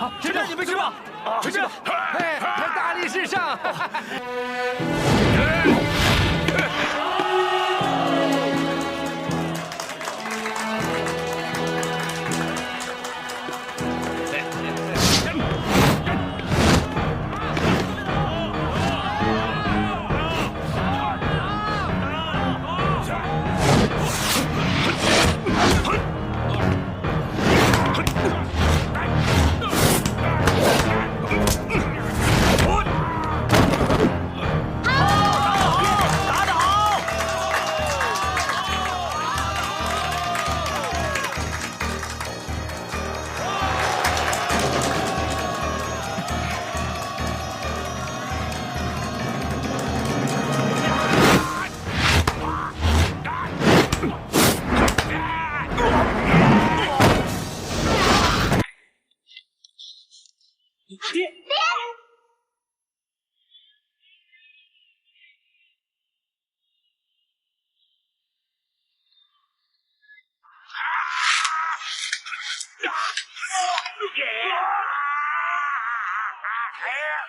好，吃吧，你们吃吧，吃吧，哎，大力士上。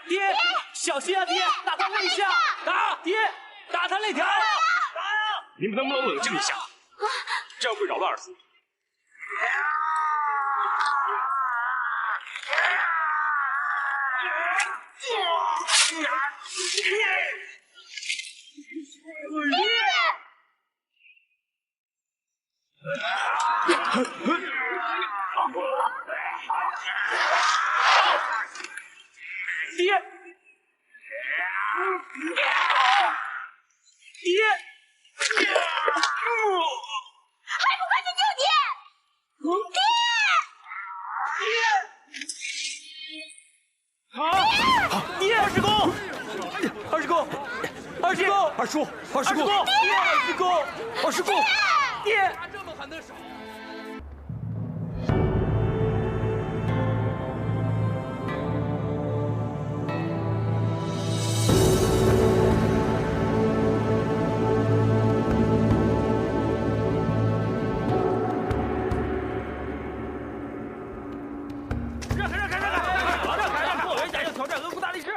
爹，小心啊！爹，打他肋下！打！爹，打他肋条！打呀！你们能不能冷静一下？这样会扰乱二叔。爹！爹！还不快去救爹！爹！爹！二师公！二师公！二师公！二叔，二师公！爹！二师公！二师公！爹！这么狠的手！挑战俄国大力士。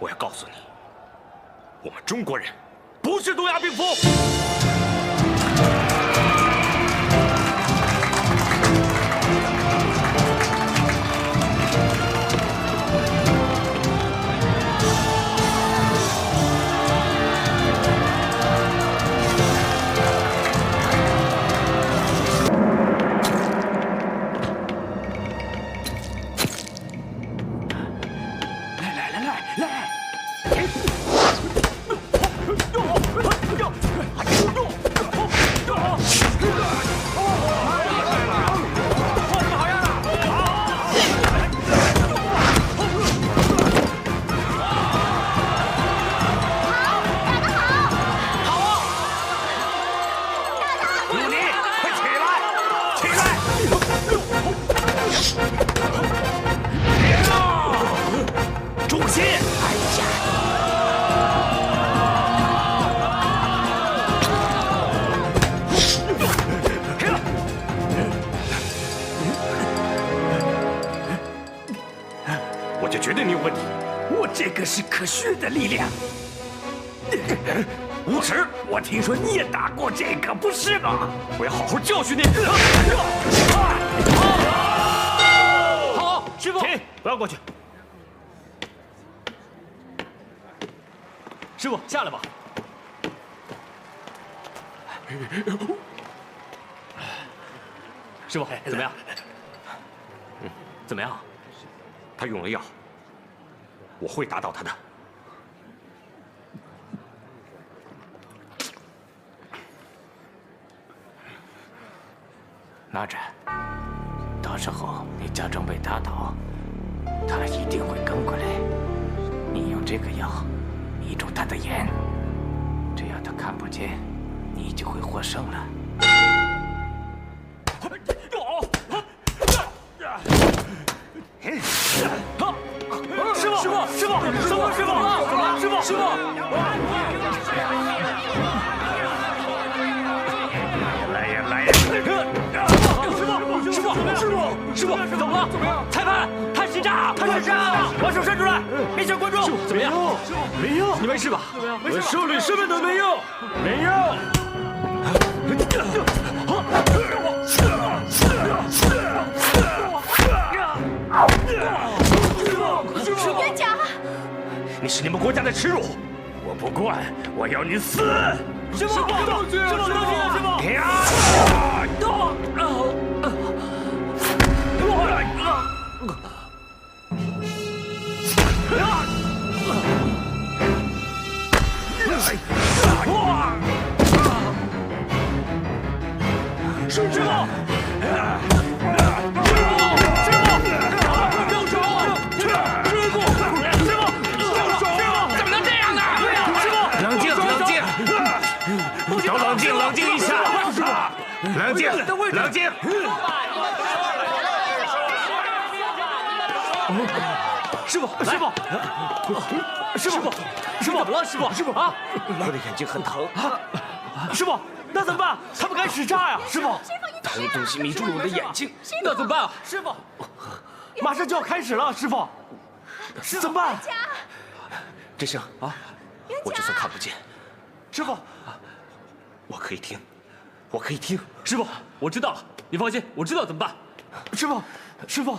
我要告诉你，我们中国人不是东亚病夫。这个是可血的力量。无耻！我听说你也打过这个，不是吗？我要好好教训你。好，师傅，停！不要过去。师傅下来吧。师傅怎么样？怎么样？他用了药，我会打倒他的。拿着，到时候你假装被打倒，他一定会跟过来。你用这个药迷住他的眼，只要他看不见，你就会获胜了。师傅！师傅，怎么了？裁判，看时炸！把手伸出来，面向观众。怎么样？没用，你没事吧？我手里什么都没有，没有。元甲，你是你们国家的耻辱，我不管，我要你死！师傅，冷静，师傅！冷静一下，冷静！师傅，怎么了？师傅啊！我的眼睛很疼。师傅，那怎么办？他们开始炸呀！师傅，他用东西迷住了我的眼睛，那怎么办啊？师傅，马上就要开始了，师傅，怎么办？这声啊，我就算看不见，师傅，我可以听，我可以听。师傅，我知道了，你放心，我知道怎么办。师傅，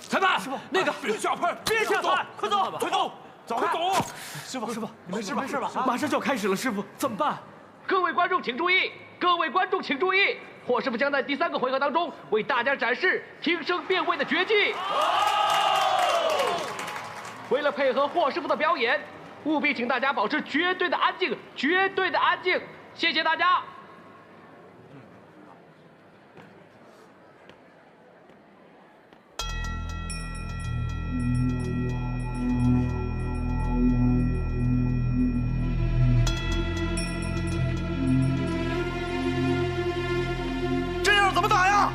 裁判，师傅，那个别下拍，别下拍，快走，快走，快走！师傅，你没事吧？马上就要开始了，师傅，怎么办？各位观众请注意！霍师傅将在第3个回合当中为大家展示听声辨位的绝技。为了配合霍师傅的表演，务必请大家保持绝对的安静，谢谢大家。这样怎么打呀？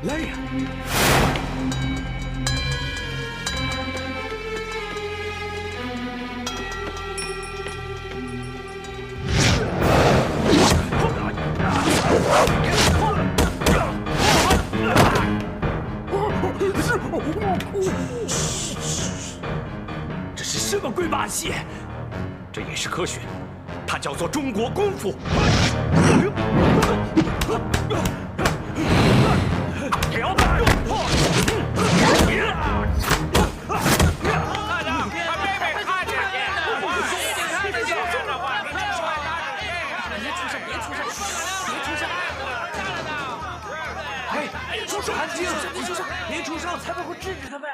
来呀！这是什么鬼把戏？这也是科学，它叫做中国功夫。安静！别出声，别出声，裁判会制止他们。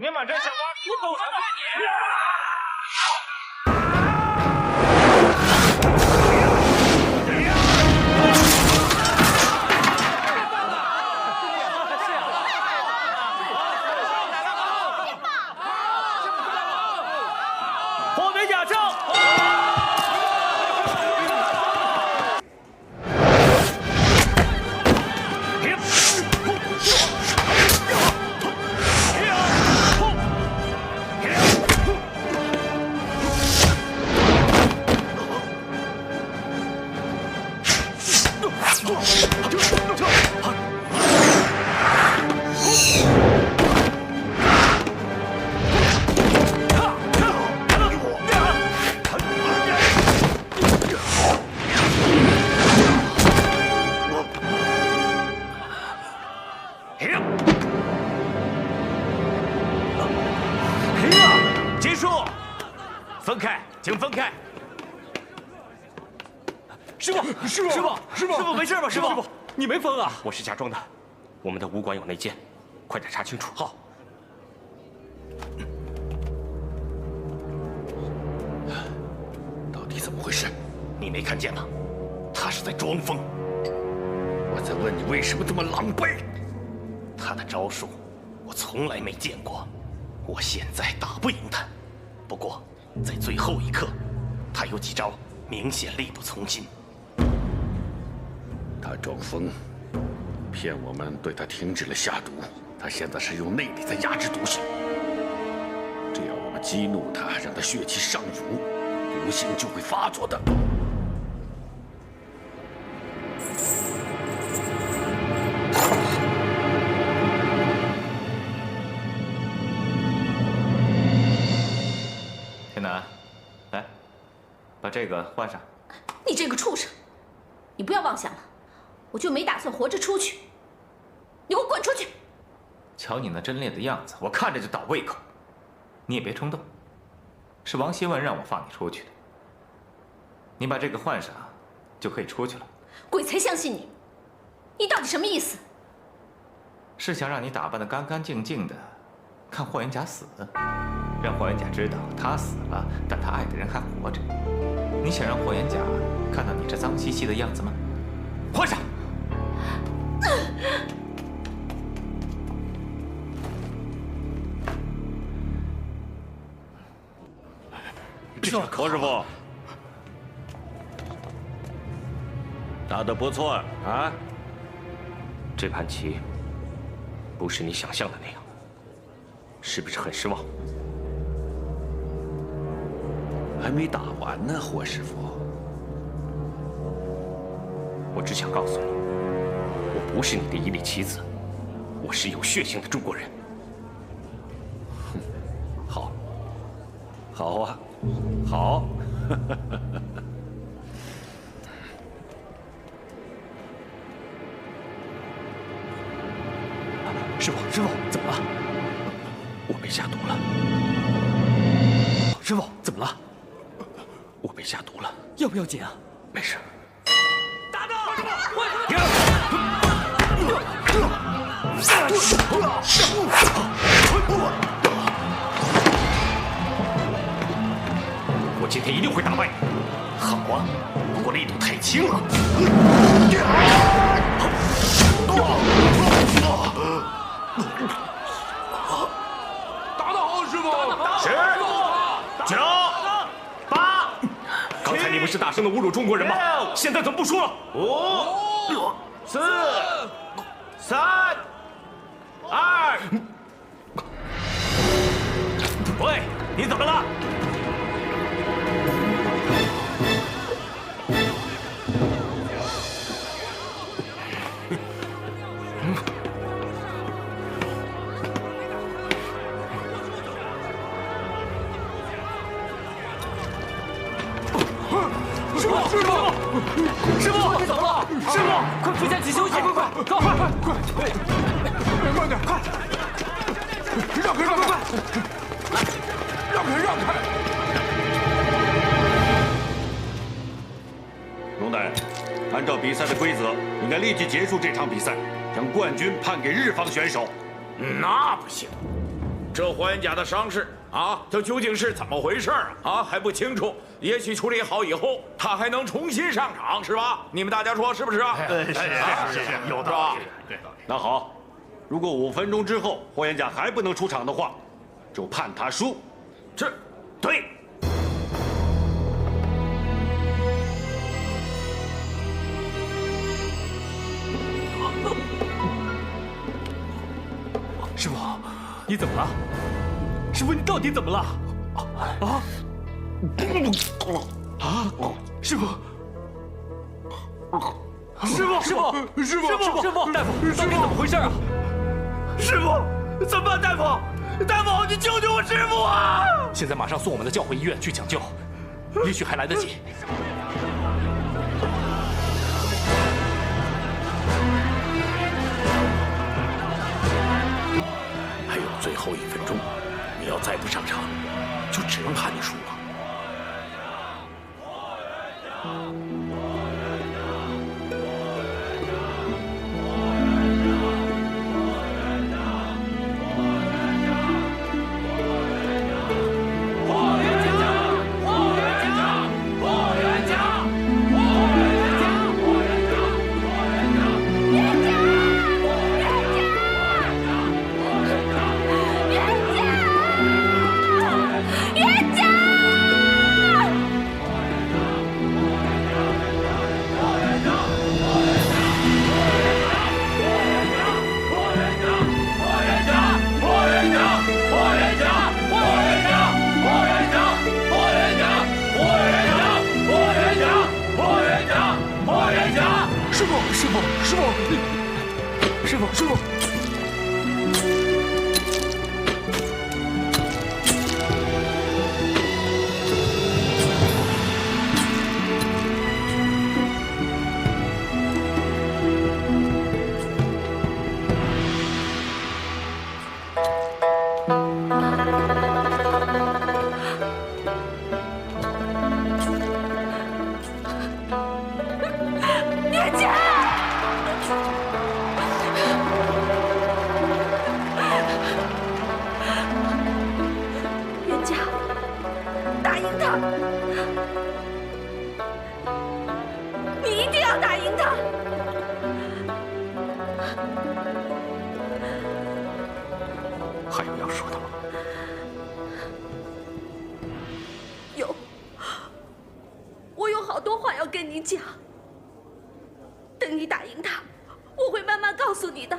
你把这小娃骨头上面后面假胜。结束，分开，请分开。师傅，师傅，没事吧？师傅，你没疯啊？我是假装的，我们的武馆有内奸，快点查清楚。好。到底怎么回事？你没看见吗？他是在装疯。我在问你为什么这么狼狈？他的招数我从来没见过，我现在打不赢他。不过在最后一刻，他有几招明显力不从心。他装疯，骗我们对他停止了下毒。他现在是用内力在压制毒性。只要我们激怒他，让他血气上涌，毒性就会发作的。天南，来，把这个换上。你这个畜生，你不要妄想了，我就没打算活着出去。你给我滚出去！瞧你那真烈的样子，我看着就倒胃口。你也别冲动，是王希问让我放你出去的。你把这个换上，就可以出去了。鬼才相信你！你到底什么意思？是想让你打扮得干干净净的，看霍元甲死，让霍元甲知道他死了，但他爱的人还活着。你想让霍元甲看到你这脏兮兮的样子吗？换上。侯师傅，打得不错啊！这盘棋不是你想象的那样，是不是很失望？还没打完呢，霍师傅。我只想告诉你，我不是你的一粒棋子，我是有血性的中国人。好，好啊，好。师傅，怎么了？我被下毒了。师傅，怎么了？我被下毒了。要不要紧啊？没事。打到！我今天一定会打败你。好啊，不过力度太轻了。打得好，师傅！10、9、8，刚才你们是大声的侮辱中国人吗？现在怎么不说了？5、4、3、2。喂，你怎么了？师傅，你怎么了？师傅，快扶下去休息！快，慢点，快！让开！让开！龙大人，按照比赛的规则，应该立即结束这场比赛，将冠军判给日方选手。那不行，这霍元甲的伤势啊，他究竟是怎么回事啊？还不清楚。也许处理好以后，他还能重新上场，是吧？你们大家说是不是啊？是，有道理。对，那好，如果5分钟之后霍元甲还不能出场的话，就判他输。这，对。师傅，你怎么了？师傅，你到底怎么了？师傅，大夫，到底怎么回事啊？师傅，怎么办？大夫，你救救我师傅啊！现在马上送我们的教会医院去抢救，也许还来得及。还有最后1分钟，你要再不上场，就只能判你输了。师傅。还有要说的吗？有，我有好多话要跟你讲。等你打赢他，我会慢慢告诉你的。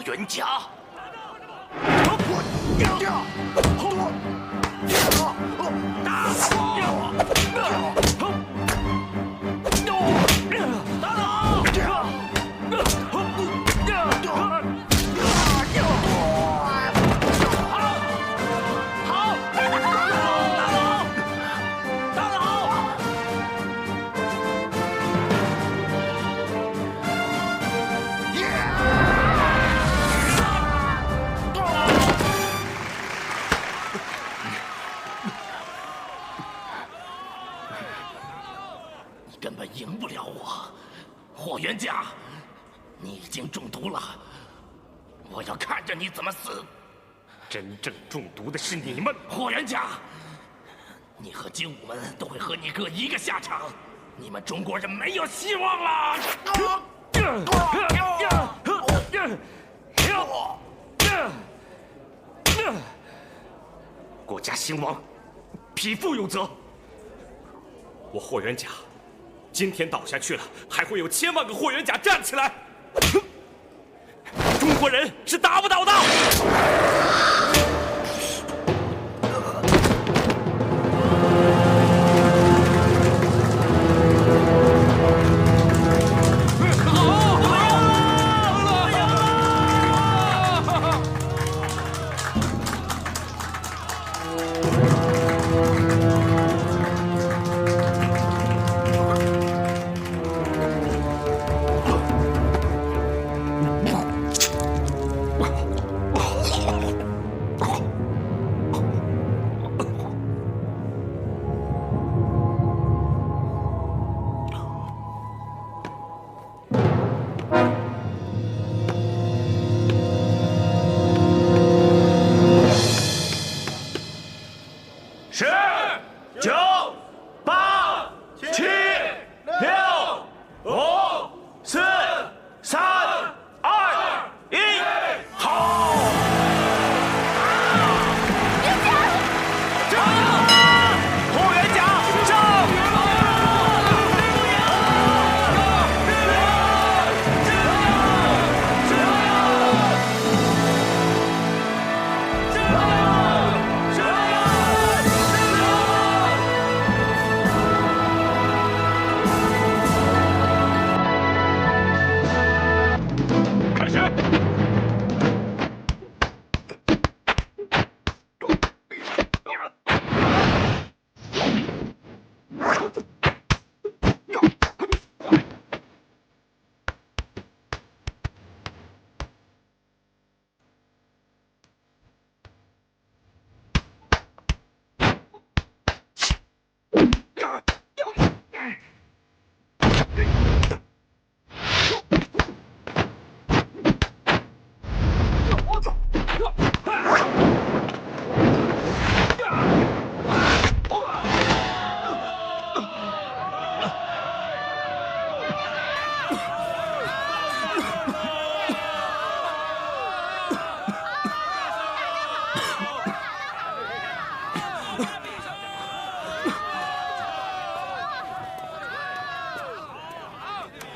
袁甲。根本赢不了我，霍元甲，你已经中毒了，我要看着你怎么死。真正中毒的是你们，霍元甲，你和精武们都会和你哥一个下场，你们中国人没有希望了。国家兴亡，匹夫有责。我霍元甲今天倒下去了，还会有千万个霍元甲站起来。中国人是打不倒的。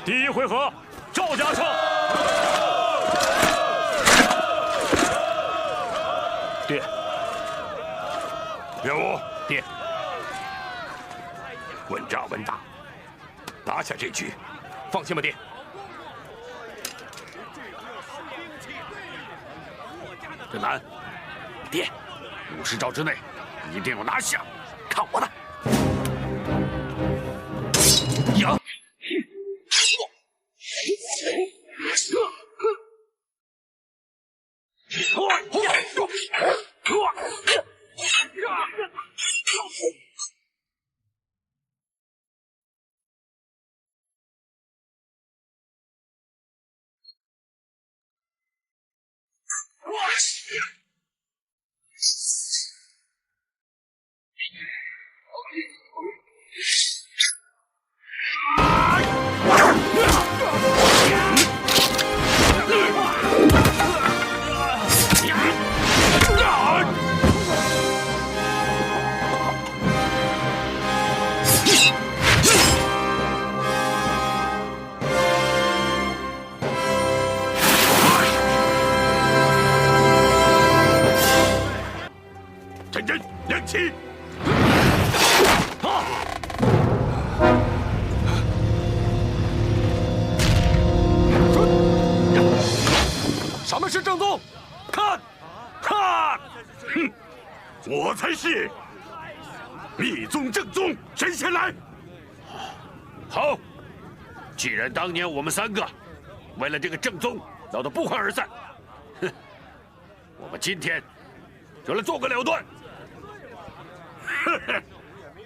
第一回合，赵家胜。爹，岳武，爹，稳扎稳打，拿下这局。放心吧，爹。郑南，爹，50招之内一定要拿下，看我的！赢！陈真，亮起！什么是正宗？看，看！哼，我才是密宗正宗，谁先来？好，既然当年我们3个为了这个正宗闹得不欢而散，哼，我们今天就来做个了断。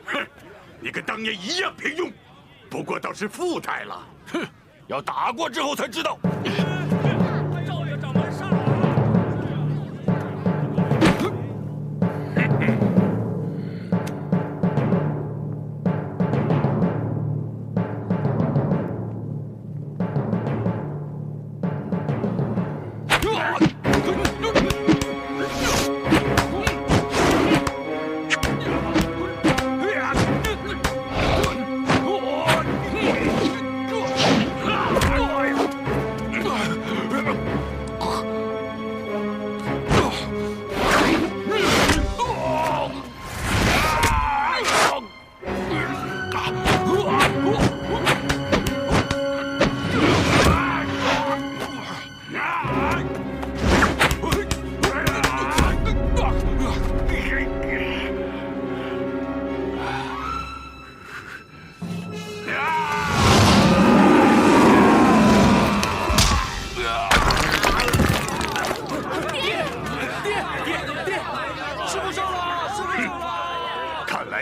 哼，你跟当年一样平庸，不过倒是富态了。哼，要打过之后才知道。照着掌门上。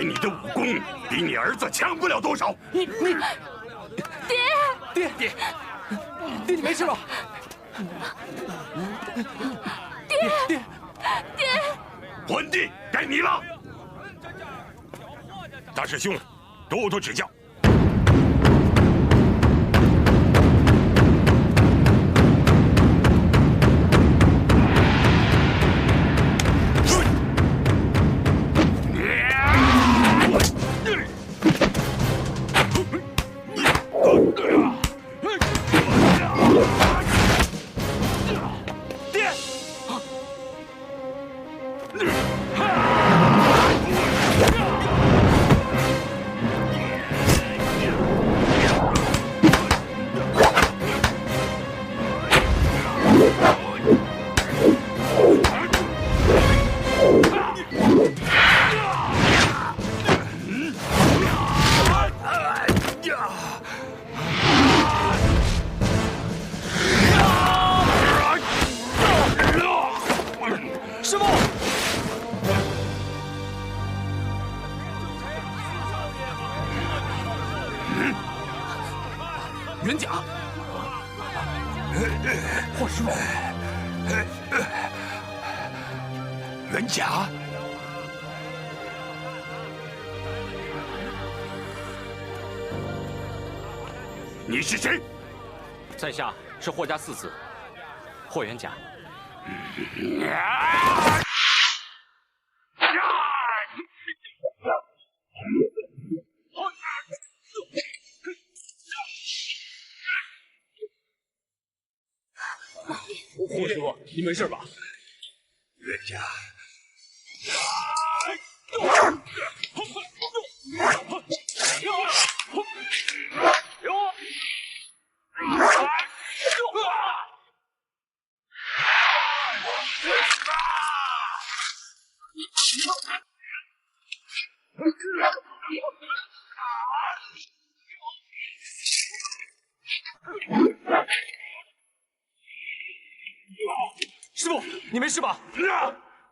你的武功比你儿子强不了多少。爹，爹，你没事吧？爹，桓帝，该你了。大师兄，多多指教。元甲，霍师傅，元甲，你是谁？在下是霍家四子，霍元甲。霍师傅，你没事吧？元甲，师傅，你没事吧？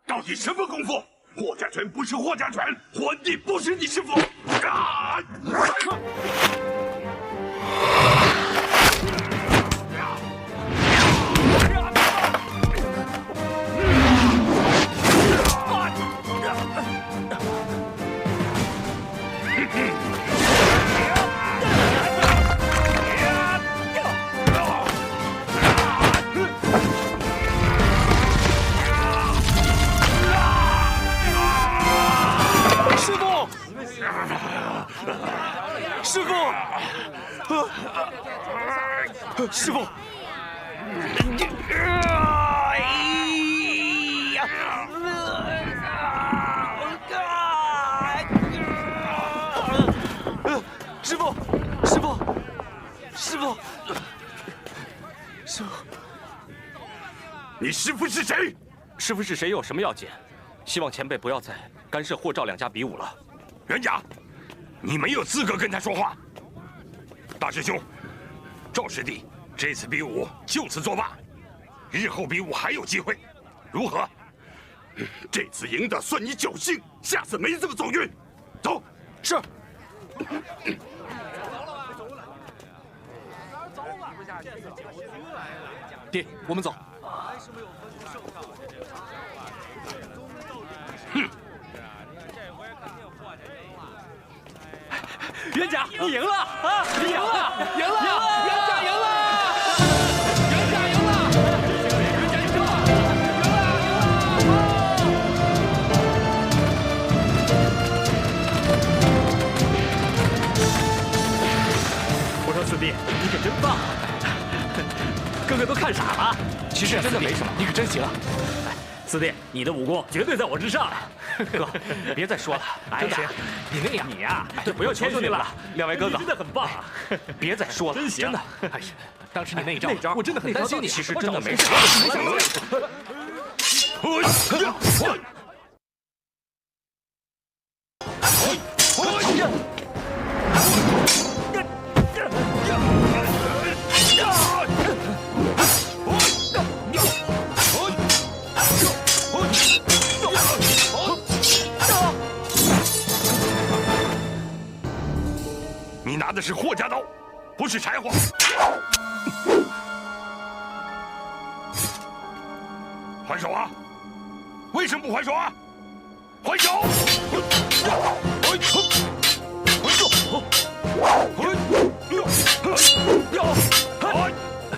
到底什么功夫？霍家拳不是霍家拳，桓帝不是你师傅。师傅，师傅，你师傅是谁？师傅是谁有什么要紧？希望前辈不要再干涉霍赵两家比武了。元甲，你没有资格跟他说话。大师兄，赵师弟这次比武就此作罢，日后比武还有机会，如何？这次赢的算你侥幸，下次没这么走运。走。是。爹，我们走。哼！元甲，你赢了啊！你赢了，赢了！元甲赢了！元甲赢了！元甲赢了！我说四弟，你可真棒！哥哥都看傻了。其实真的没什么，你可真行。四弟，你的武功绝对在我之上。哥，别再说了，真的，你那样，你呀，就不要谦虚了。两位哥哥真的很棒啊！别再说了，真行。真的，哎呀，当时你那一招，我真的很担心你。其实真的没事。你拿的是霍家刀，不是柴火。还手啊！为什么不还手啊？还手！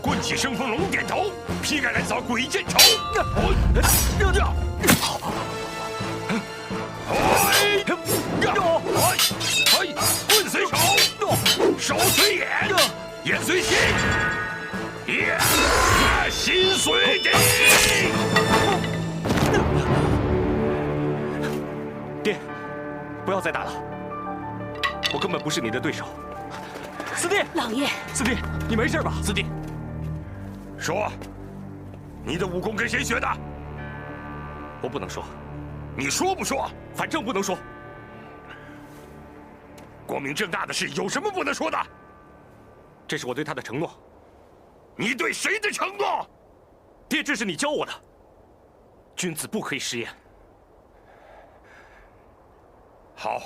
棍起生风龙点头，劈开来扫鬼见愁。棍随手，手随眼，眼随心，心随地。爹，不要再打了，我根本不是你的对手。四弟，老爷，四弟，你没事吧？四弟，说，你的武功跟谁学的？我不能说。你说不说？反正不能说。光明正大的事，有什么不能说的？这是我对他的承诺。你对谁的承诺？爹，这是你教我的。君子不可以食言。好，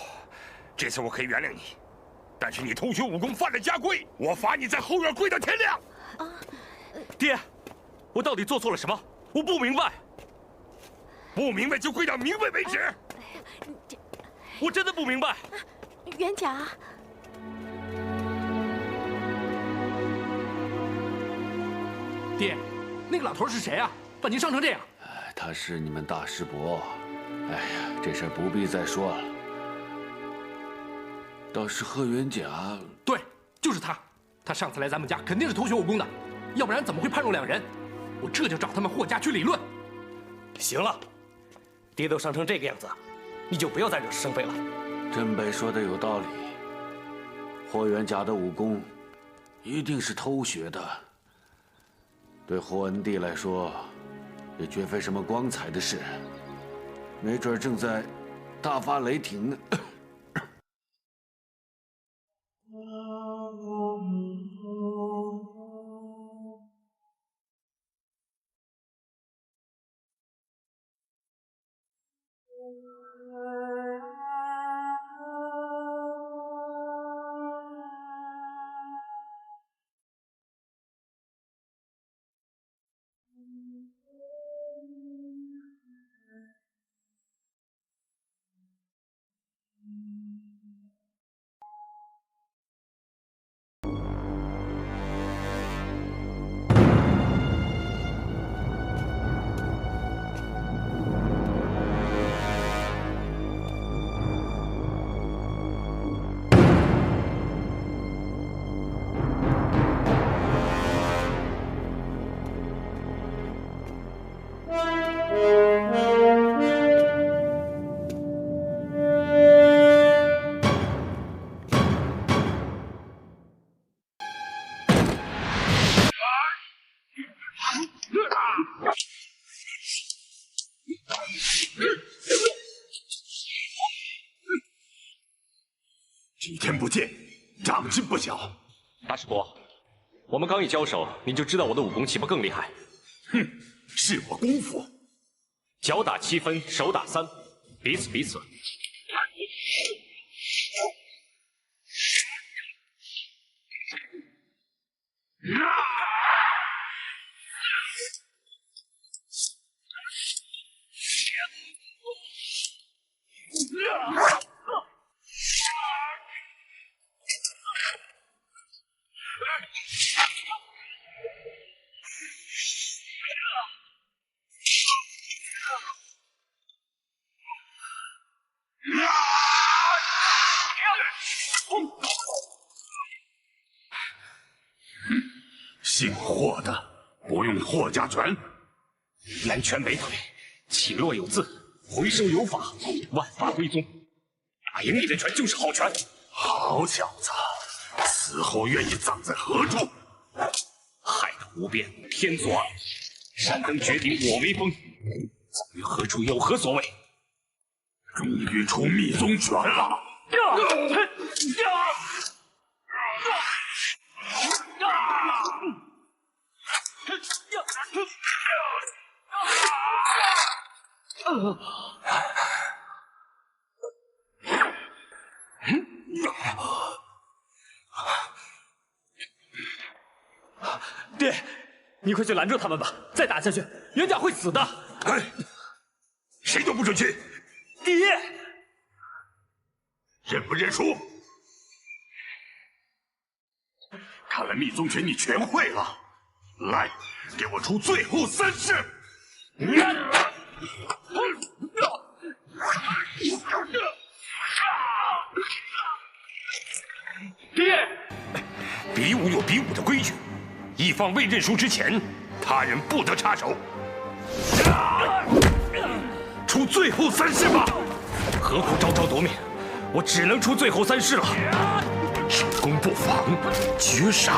这次我可以原谅你，但是你偷学武功犯了家规，我罚你在后院跪到天亮。爹，我到底做错了什么？我不明白。不明白就跪到明白为止。我真的不明白。元甲，爹，那个老头是谁啊？把您伤成这样。他是你们大师伯。哎呀，这事儿不必再说了。倒是贺元甲，对，就是他。他上次来咱们家肯定是偷学武功的，要不然怎么会判若两人？我这就找他们霍家去理论。行了，爹都伤成这个样子，你就不要再惹是生非了。真北说的有道理，霍元甲的武功一定是偷学的。对霍恩帝来说，也绝非什么光彩的事，没准正在大发雷霆呢。几天不见，长进不小。大师伯，我们刚一交手，你就知道我的武功岂不更厉害？哼，是我功夫。脚打7分，手打3，彼此彼此。姓霍的不用霍家拳，南拳北腿，起落有字，回收有法，万法归宗。打赢你的拳就是好拳。好小子，死后愿意葬在何处？害土无边，天作恶，山登绝顶我为峰，葬于何处有何所谓？终于出密宗拳了！爹，你快去拦住他们吧！再打下去，元甲会死的。哎，谁都不准去！爹，认不认输？看来密宗拳你全会了，来，给我出最后3式！爹，比武有比武的规矩，一方未认输之前，他人不得插手。出最后3式吧！何苦招招夺命？我只能出最后3式了。守攻不防，绝杀！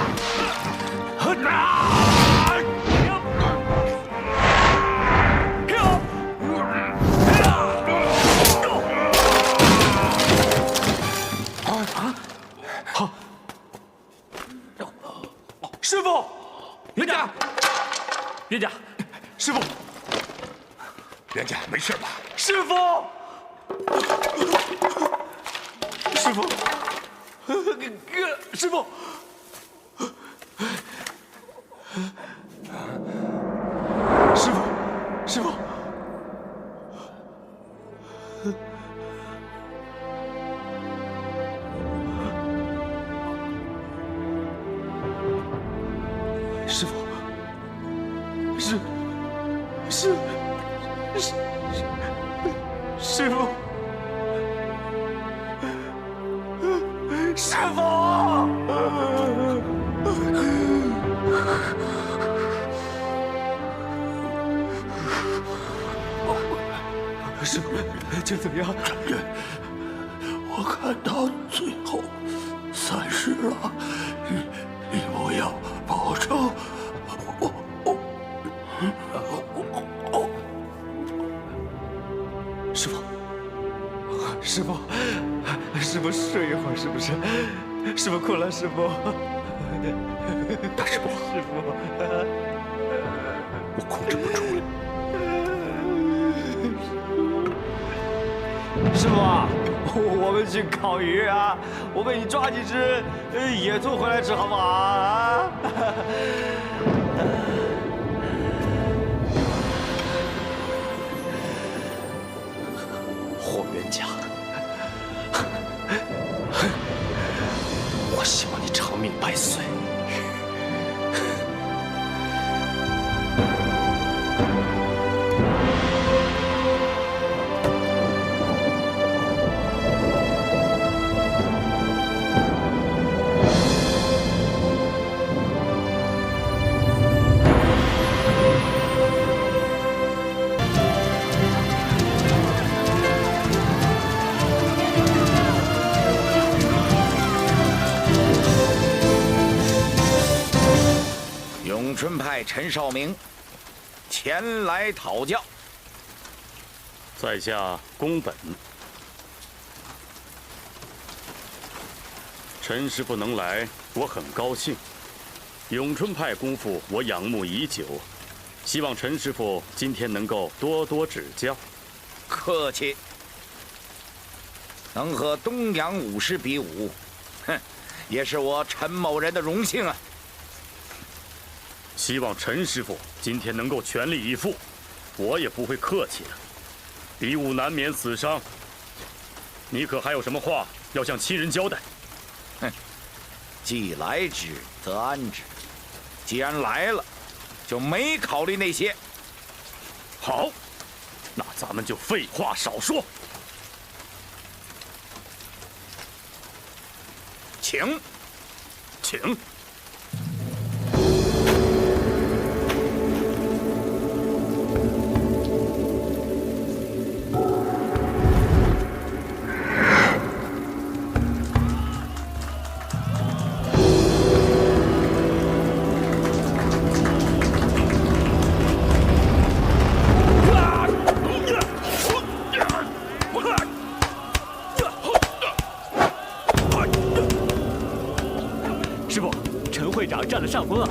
师傅，元甲，元甲，师傅，元甲没事吧？师傅，师傅，师傅，师傅，师傅。师傅，师傅，师傅，这怎么样？我看到最后3式了，你不要保证。师傅，师傅睡一会儿是不是？师傅困了，师傅。大师伯，师傅，我控制不住了。师傅，我们去烤鱼啊！我给你抓几只野兔回来吃，好不好啊？霍元甲，我希望你长命百岁。永春派陈少明前来讨教。在下宫本。陈师傅能来，我很高兴。永春派功夫我仰慕已久，希望陈师傅今天能够多多指教。客气。能和东洋武师比武，也是我陈某人的荣幸啊。希望陈师傅今天能够全力以赴，我也不会客气的。比武难免死伤，你可还有什么话要向亲人交代？既来之则安之，既然来了，就没考虑那些。好，那咱们就废话少说，请。上风啊！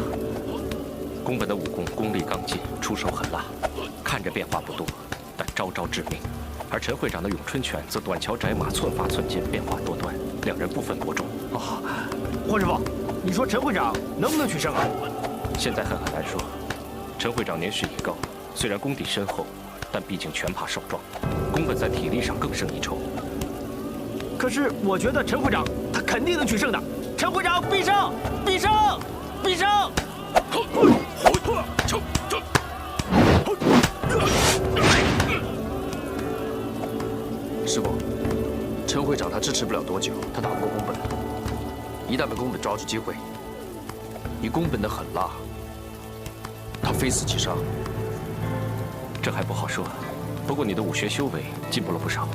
宫本的武功功力刚劲，出手狠辣，看着变化不多，但招招致命。而陈会长的咏春拳则短桥窄马，寸发寸剑，变化多端，两人不分伯仲。哦，霍师傅，你说陈会长能不能取胜啊？现在很难说。陈会长年事已高，虽然功底深厚，但毕竟拳怕少壮。宫本在体力上更胜一筹。可是我觉得陈会长他肯定能取胜的。陈会长必胜！必胜！必胜！师傅，陈会长他支持不了多久，他打不过宫本。一旦被宫本抓住机会，以宫本的狠辣，他非死即伤。这还不好说，不过你的武学修为进步了不少。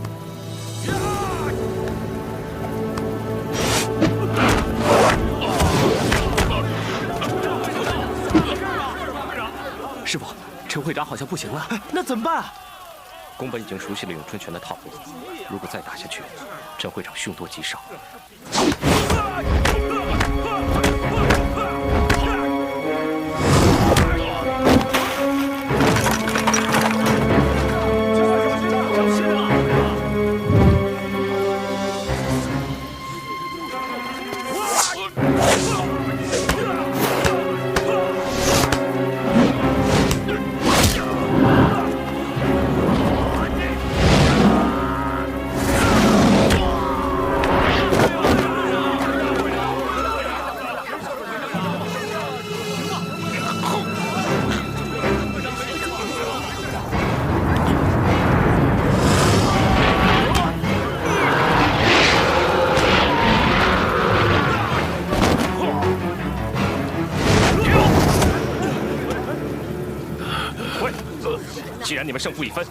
师傅，陈会长好像不行了，那怎么办？宫本已经熟悉了咏春拳的套路，如果再打下去，陈会长凶多吉少。既然你们胜负已分，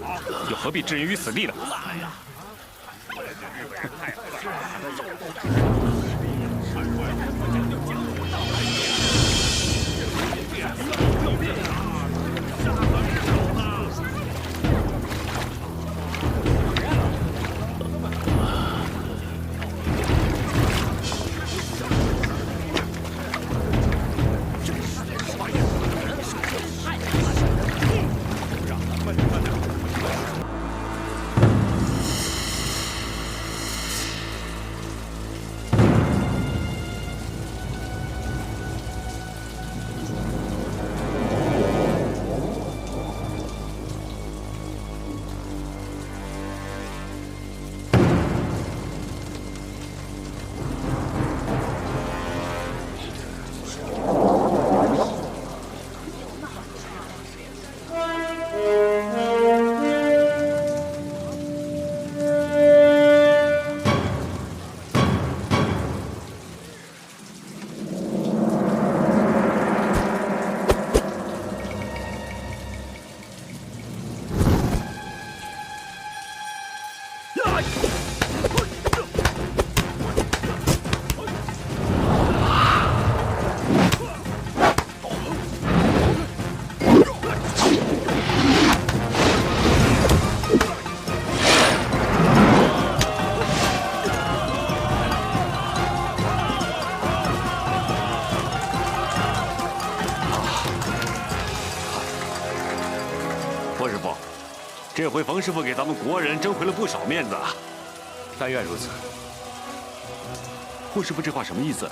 又何必置人于死地呢？这回冯师傅给咱们国人争回了不少面子啊！但愿如此。霍师傅这话什么意思？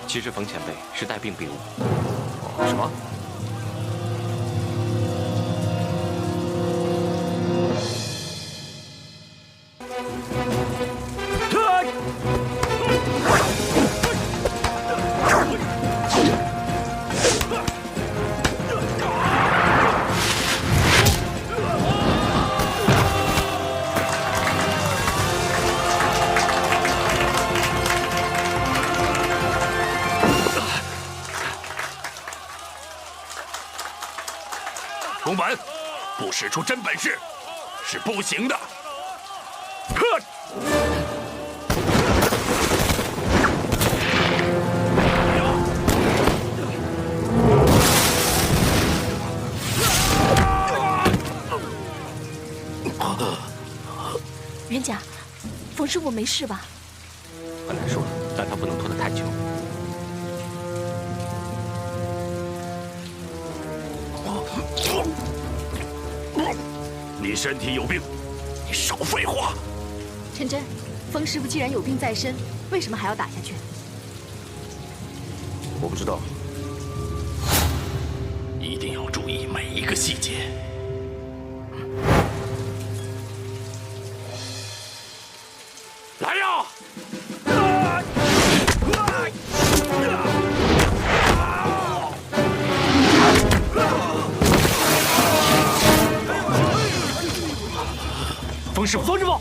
其实冯前辈是带病病武。什么？宫本，不使出真本事是不行的。人家，冯师傅没事吧？很难说，但他不能拖得太久。你身体有病，你少废话。陈真，风师傅既然有病在身，为什么还要打下去？我不知道。一定要注意每一个细节。来呀！风师傅，风师傅，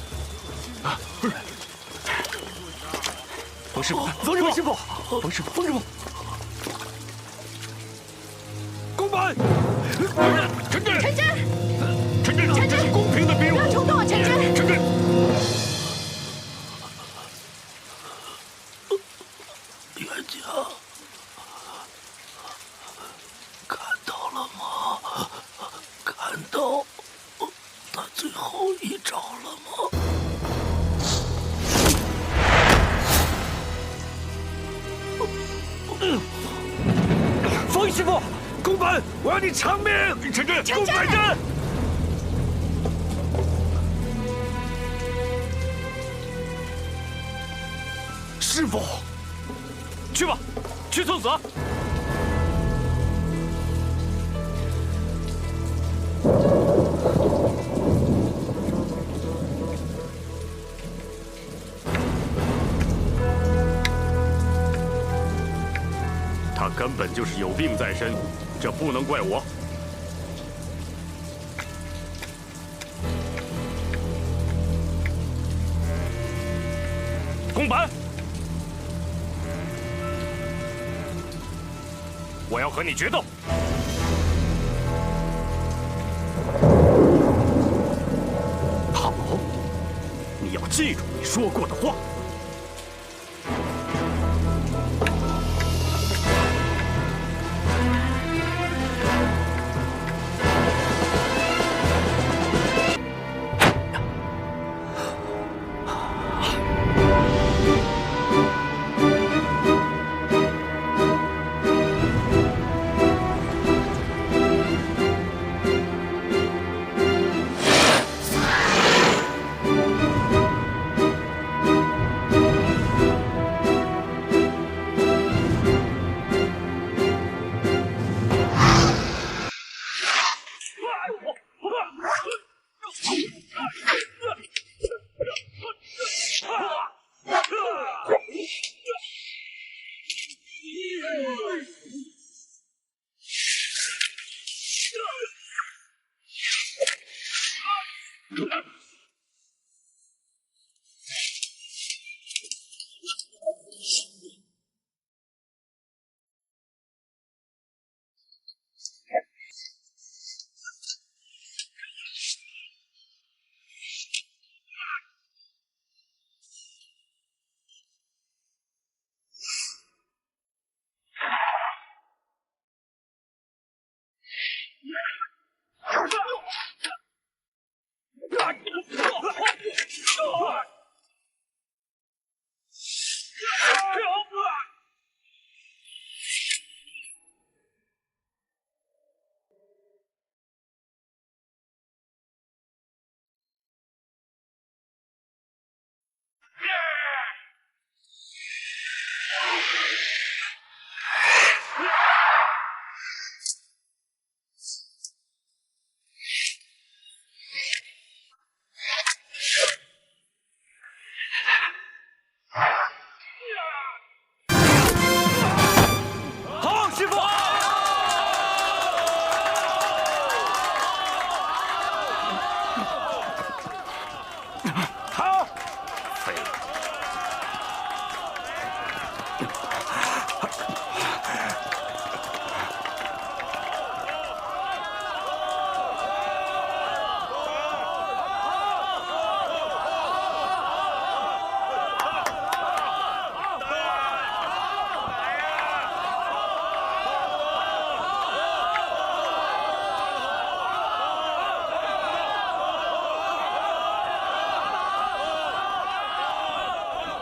风师傅，风师傅，风师傅，风师傅，公本，陈真，陈真，陈真，这是公平的比武，不要冲动啊，陈真，陈真。冤家，看到了吗？看到他最后一招了吗？风师傅，宫本，我要你偿命！陈真，宫本真。师傅，去吧，去送死。他根本就是有病在身，这不能怪我。宫本，我要和你决斗。好，你要记住你说过的话。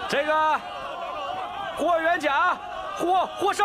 这个霍元甲，霍生。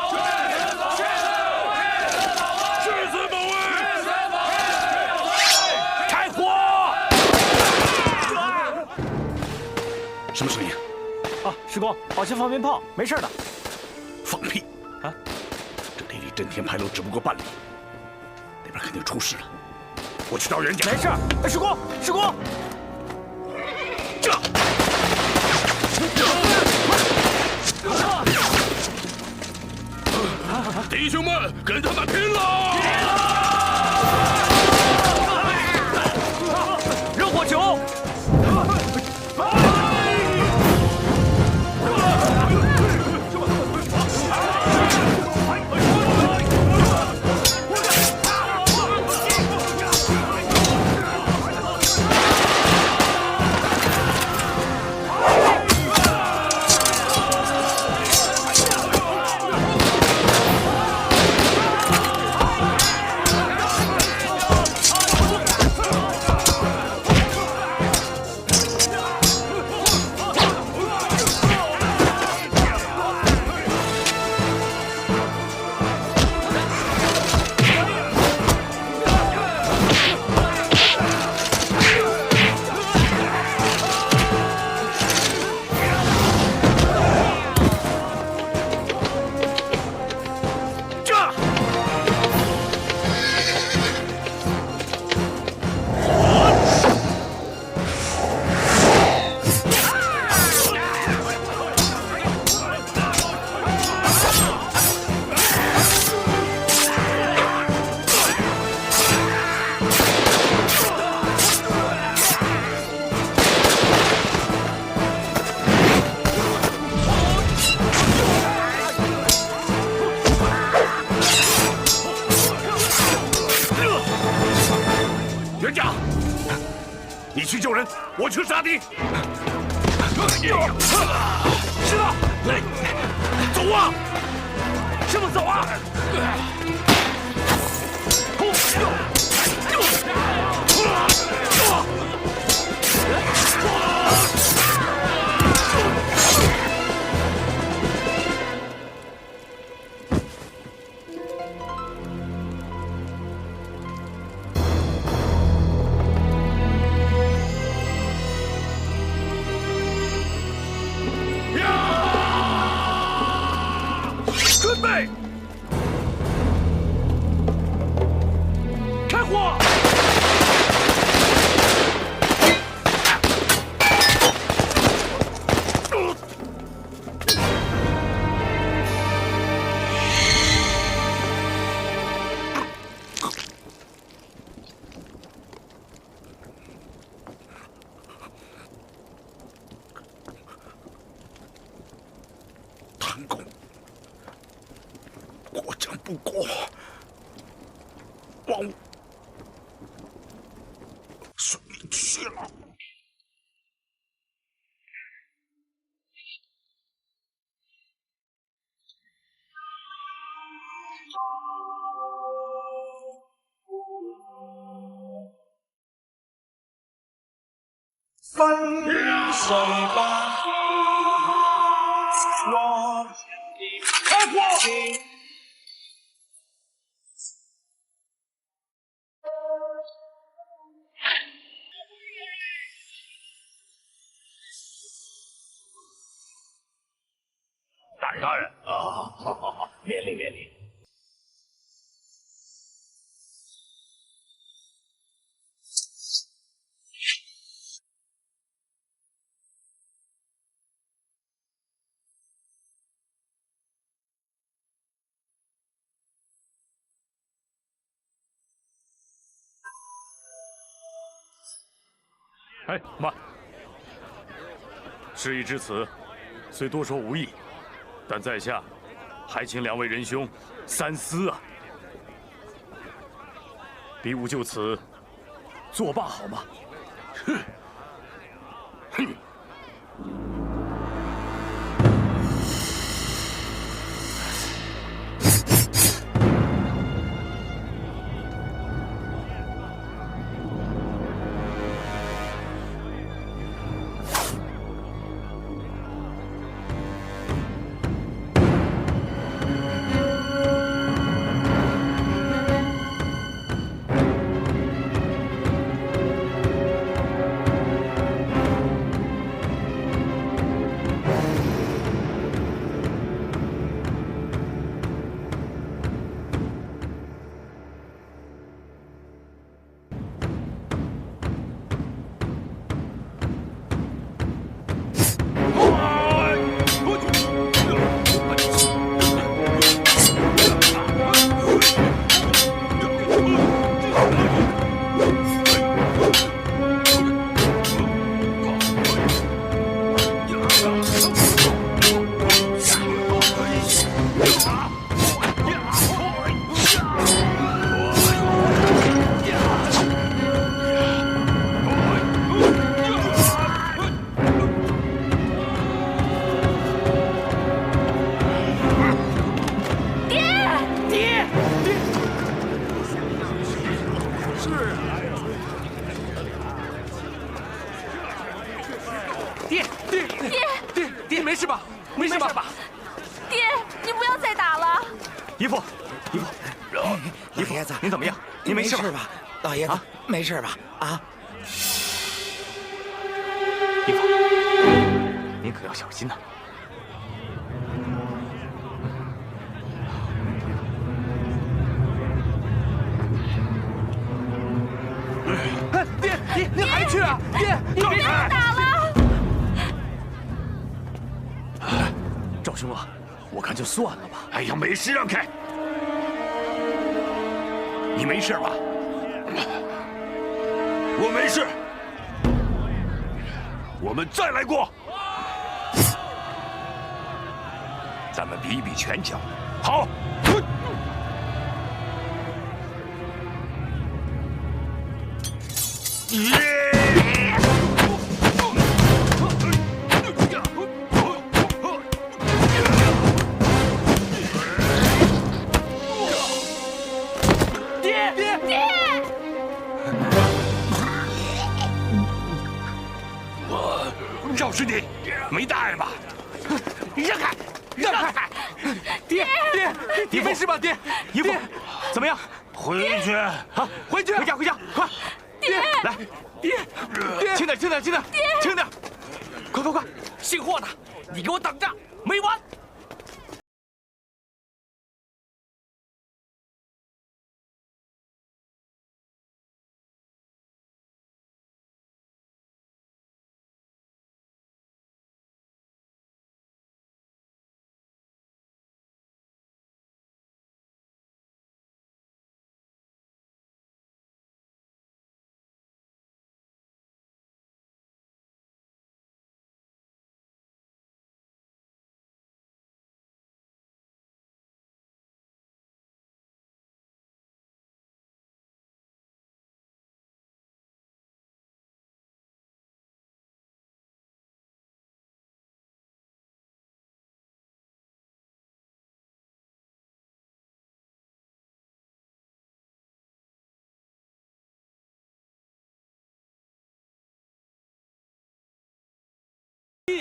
誓死保卫！开火！什么声音？啊，师公，好像放鞭炮，没事的。放屁！啊，这里离震天牌楼只不过半里，那边肯定出事了。我去找人家。没事。哎，师公，师公。这。弟兄们，跟他们拼了！热火球！全家，你去救人，我去杀敌。师傅，走啊！师傅走啊！准备，开火！唐公，国将不过，望我随你去了。分水吧，我开火！大人啊，好，免礼免礼。哎，慢！事已至此，虽多说无益，但在下还请两位仁兄三思啊！比武就此作罢好吗？哼！爹，没事吧？没事吧？爹，你不要再打了。姨父，姨父，您怎么样？您没事吧？老爷子，没事吧？啊！姨父，您可要小心呐。爹，您还去啊？爹，你别打了！赵兄啊，我看就算了吧。哎呀，没事，让开！你没事吧？我没事。我们再来过，咱们比一比拳脚。好。赵师弟，没大碍吧？让开，让开！爹，你没事吧？爹，姨父，怎么样？回去啊！回家，快！爹，来，爹，轻点，轻点，快！姓霍的，你给我等着，没完！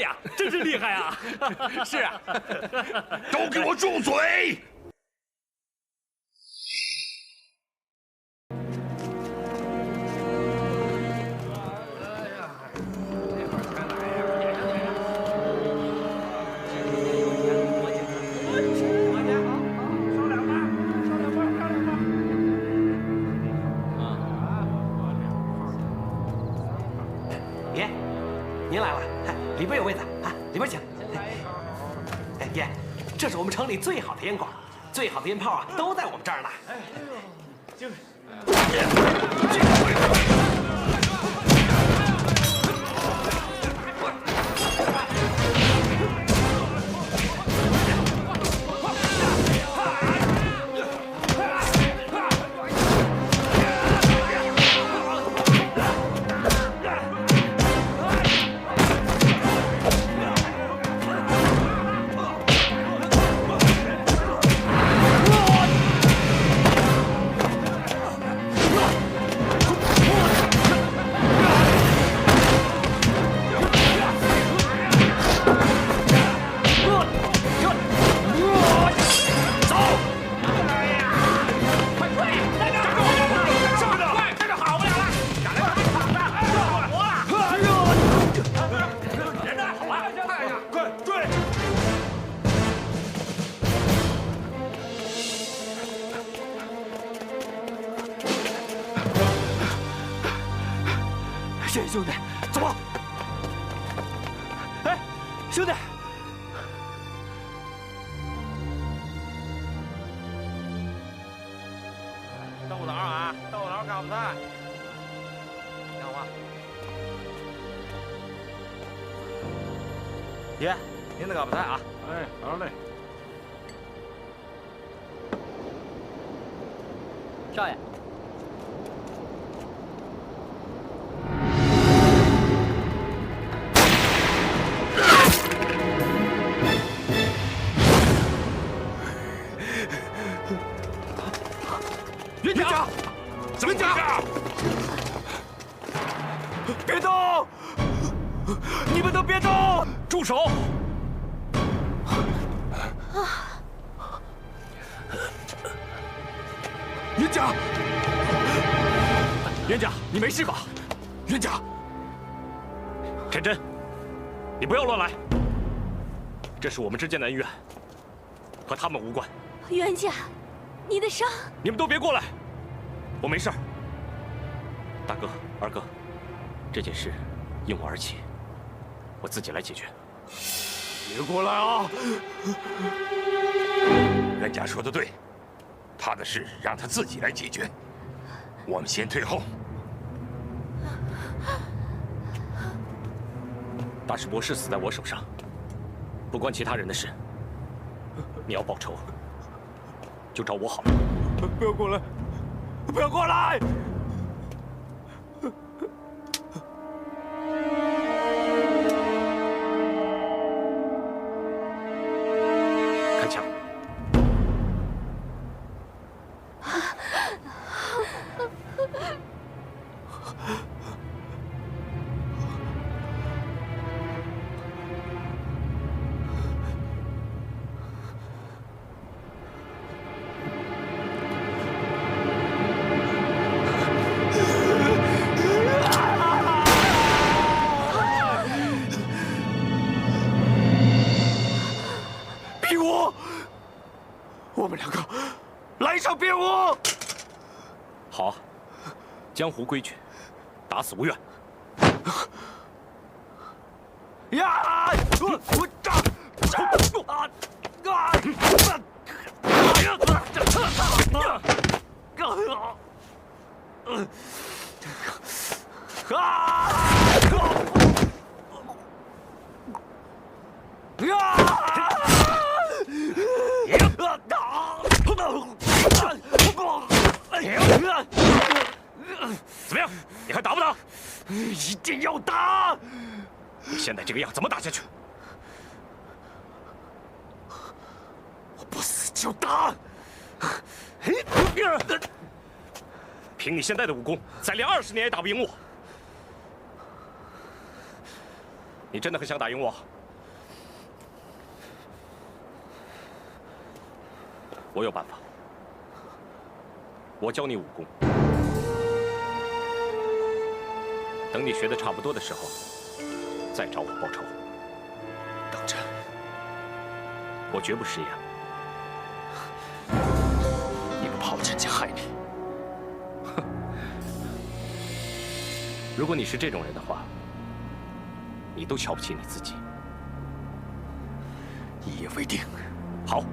呀，真是厉害啊！是啊，都给我住嘴！爷，您来了，里边有位子啊，里边请。哎，爷，这是我们城里最好的烟馆，最好的烟炮啊，都在我们这儿呢。谢谢兄弟，走吧。哎，兄弟，豆脑啊，豆脑搞不菜，看我。爷，您的搞不菜啊？哎，好嘞。少爷。元甲，元甲，别动！你们都别动！住手！元甲，元甲，你没事吧？元甲，陈真，你不要乱来。这是我们之间的恩怨，和他们无关。元甲，你的伤……你们都别过来，我没事儿。大哥、二哥，这件事因我而起，我自己来解决。别过来啊！人家说的对，他的事让他自己来解决。我们先退后。大师伯是死在我手上，不关其他人的事。你要报仇，就找我好了。不要过来！不要过来！比武，我们两个来一场比武。好啊，江湖规矩，打死无怨。呀！我炸！怎么样？你还打不打？一定要打！你现在这个样，怎么打下去？我不死就打！凭你现在的武功，再练20年也打不赢我。你真的很想打赢我？我有办法，我教你武功。等你学的差不多的时候，再找我报仇。等着，我绝不食言。你们怕我趁机害你？哼！如果你是这种人的话，你都瞧不起你自己。一言为定。好。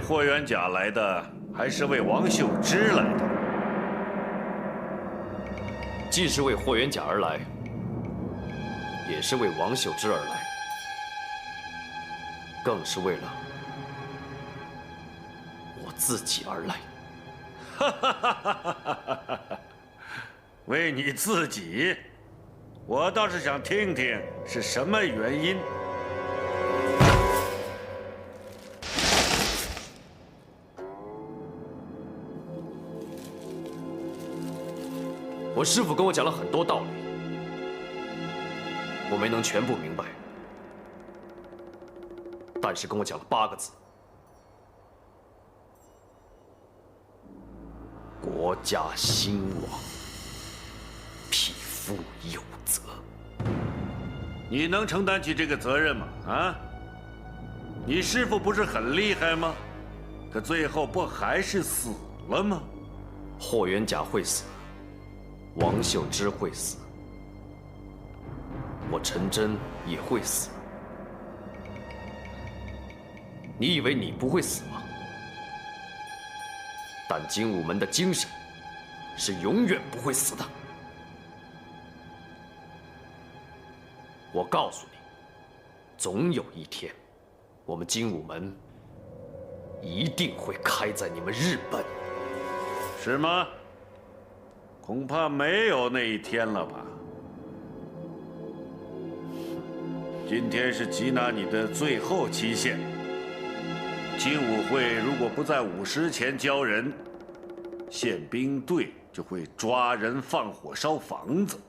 霍元甲来的，还是为王秀芝来的？既是为霍元甲而来，也是为王秀芝而来，更是为了我自己而来。哈哈哈哈哈哈！为你自己，我倒是想听听是什么原因。我师父跟我讲了很多道理，我没能全部明白，但是跟我讲了8个字：国家兴亡，匹夫有责。你能承担起这个责任吗？啊？你师父不是很厉害吗？可最后不还是死了吗？霍元甲会死。王秀芝会死，我陈真也会死。你以为你不会死吗？但精武门的精神是永远不会死的。我告诉你，总有一天，我们精武门一定会开在你们日本。是吗？恐怕没有那一天了吧？今天是缉拿你的最后期限。精武会如果不在午时前交人，宪兵队就会抓人放火烧房子。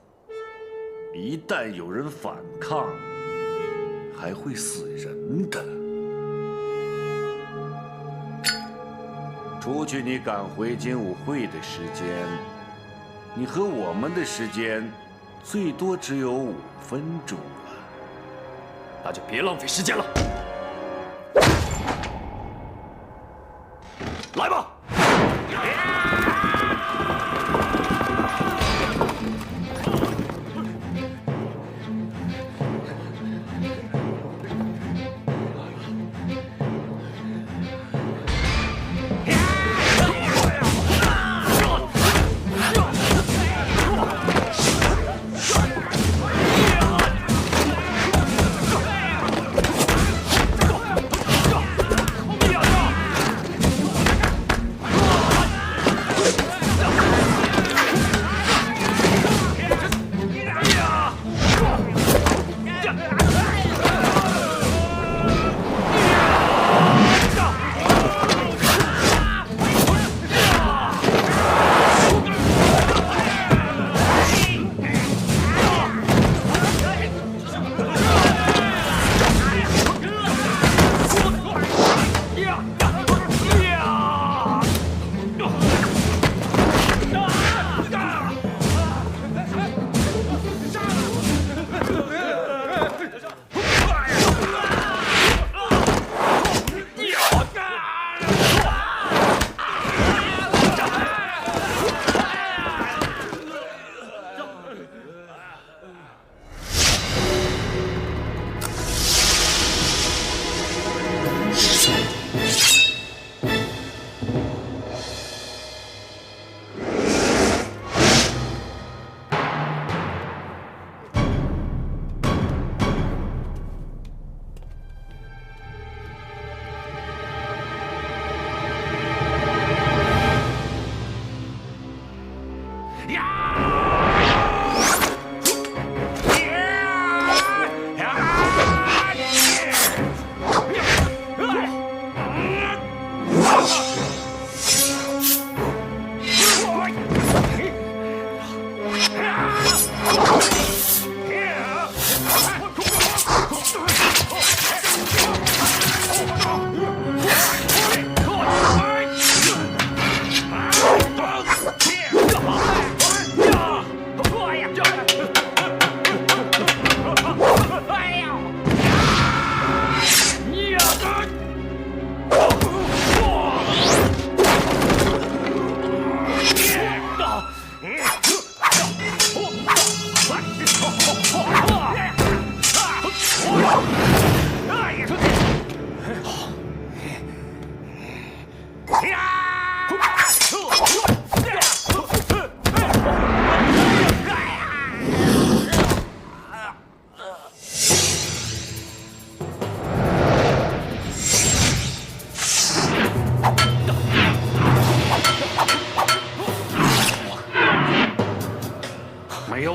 一旦有人反抗，还会死人的。除去你赶回精武会的时间，你和我们的时间最多只有5分钟了，那就别浪费时间了。来吧！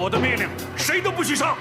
我的命令，谁都不许上！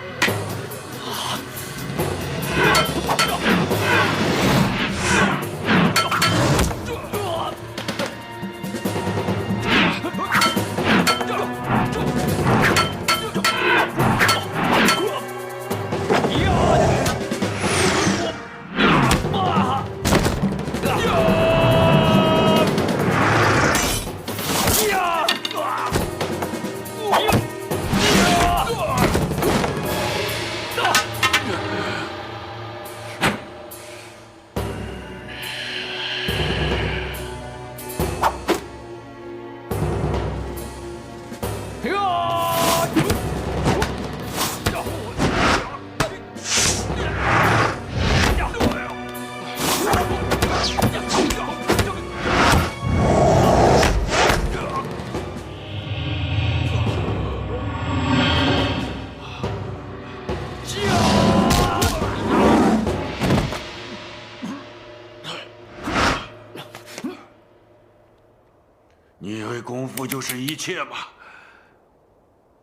你以为功夫就是一切吗？